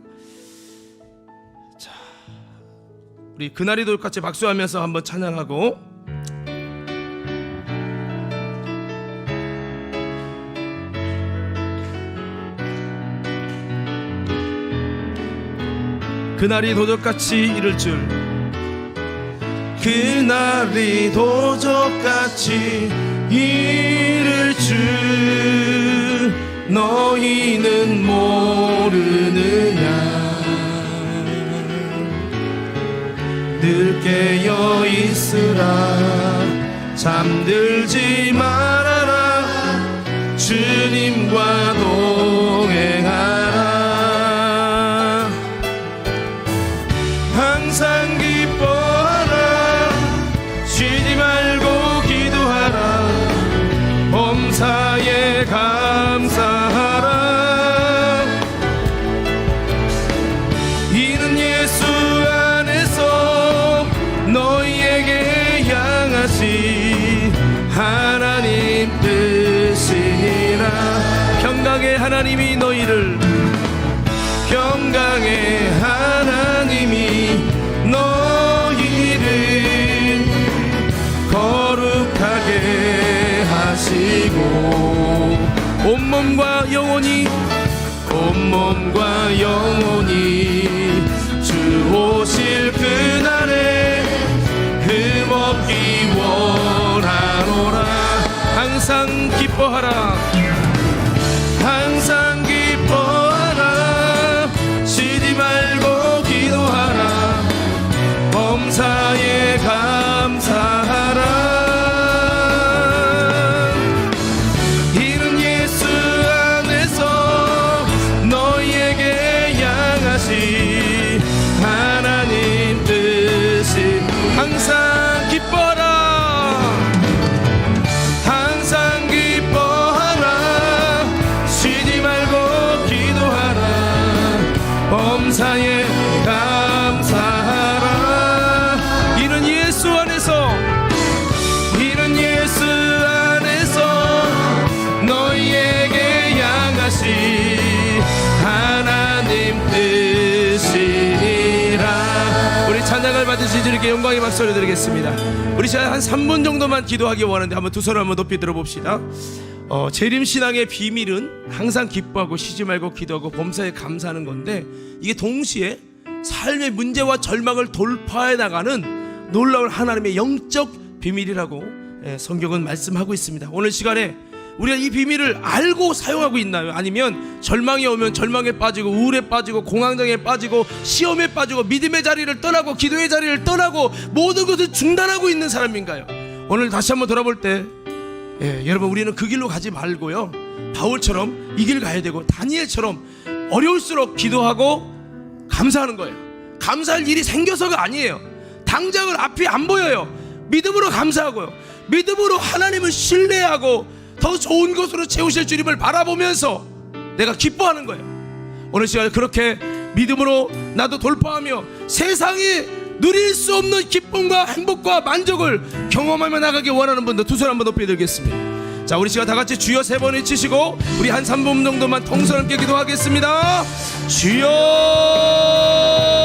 자, 우리 그날이 돌같이 박수하면서 한번 찬양하고, 그날이 도적같이 이를 줄, 그날이 도적같이 이를 줄 너희는 모르느냐. 늘 깨어 있으라, 잠들지 말아라, 주님과 동행하라. 항상 기뻐하라, 쉬지 말고 기도하라, 범사에 감사하라. 이는 예수 안에서 너희에게 향하신 하나님 뜻이니라. 평강의 하나님이 너희를, 평강의 하나님이 너희를 거룩하게 하시고, 온몸과 영혼이 주 오실 그날에 흠없기 원하노라. 항상 기뻐하라, 항상 기뻐하라, 쉬지 말고 기도하라, 범사에 감사하라. 이는 예수 안에서 너희에게 향하신 하나님 뜻이. 항상 기뻐하라, 항상 기뻐하라, 우리 찬양을 받으신 주님께 영광의 박수를 드리겠습니다. 우리 한 3분 정도만 기도하기 원하는데 한번 두 손을 한번 높이 들어봅시다. 재림신앙의 비밀은 항상 기뻐하고 쉬지 말고 기도하고 범사에 감사하는 건데, 이게 동시에 삶의 문제와 절망을 돌파해 나가는 놀라운 하나님의 영적 비밀이라고 성경은 말씀하고 있습니다. 오늘 시간에 우리가 이 비밀을 알고 사용하고 있나요? 아니면 절망이 오면 절망에 빠지고 우울에 빠지고 공황장애에 빠지고 시험에 빠지고 믿음의 자리를 떠나고 기도의 자리를 떠나고 모든 것을 중단하고 있는 사람인가요? 오늘 다시 한번 돌아볼 때 여러분, 우리는 그 길로 가지 말고요, 바울처럼 이 길 가야 되고 다니엘처럼 어려울수록 기도하고 감사하는 거예요. 감사할 일이 생겨서가 아니에요. 당장은 앞이 안 보여요. 믿음으로 감사하고요, 믿음으로 하나님을 신뢰하고 더 좋은 것으로 채우실 주님을 바라보면서 내가 기뻐하는 거예요. 오늘 시간에 그렇게 믿음으로 나도 돌파하며 세상이 누릴 수 없는 기쁨과 행복과 만족을 경험하며 나가기 원하는 분들 두 손 한번 높이 들겠습니다. 자, 우리 시간 다 같이 주여 3번 외치시고 우리 한 3분 정도만 통성 함께 기도하겠습니다. 주여.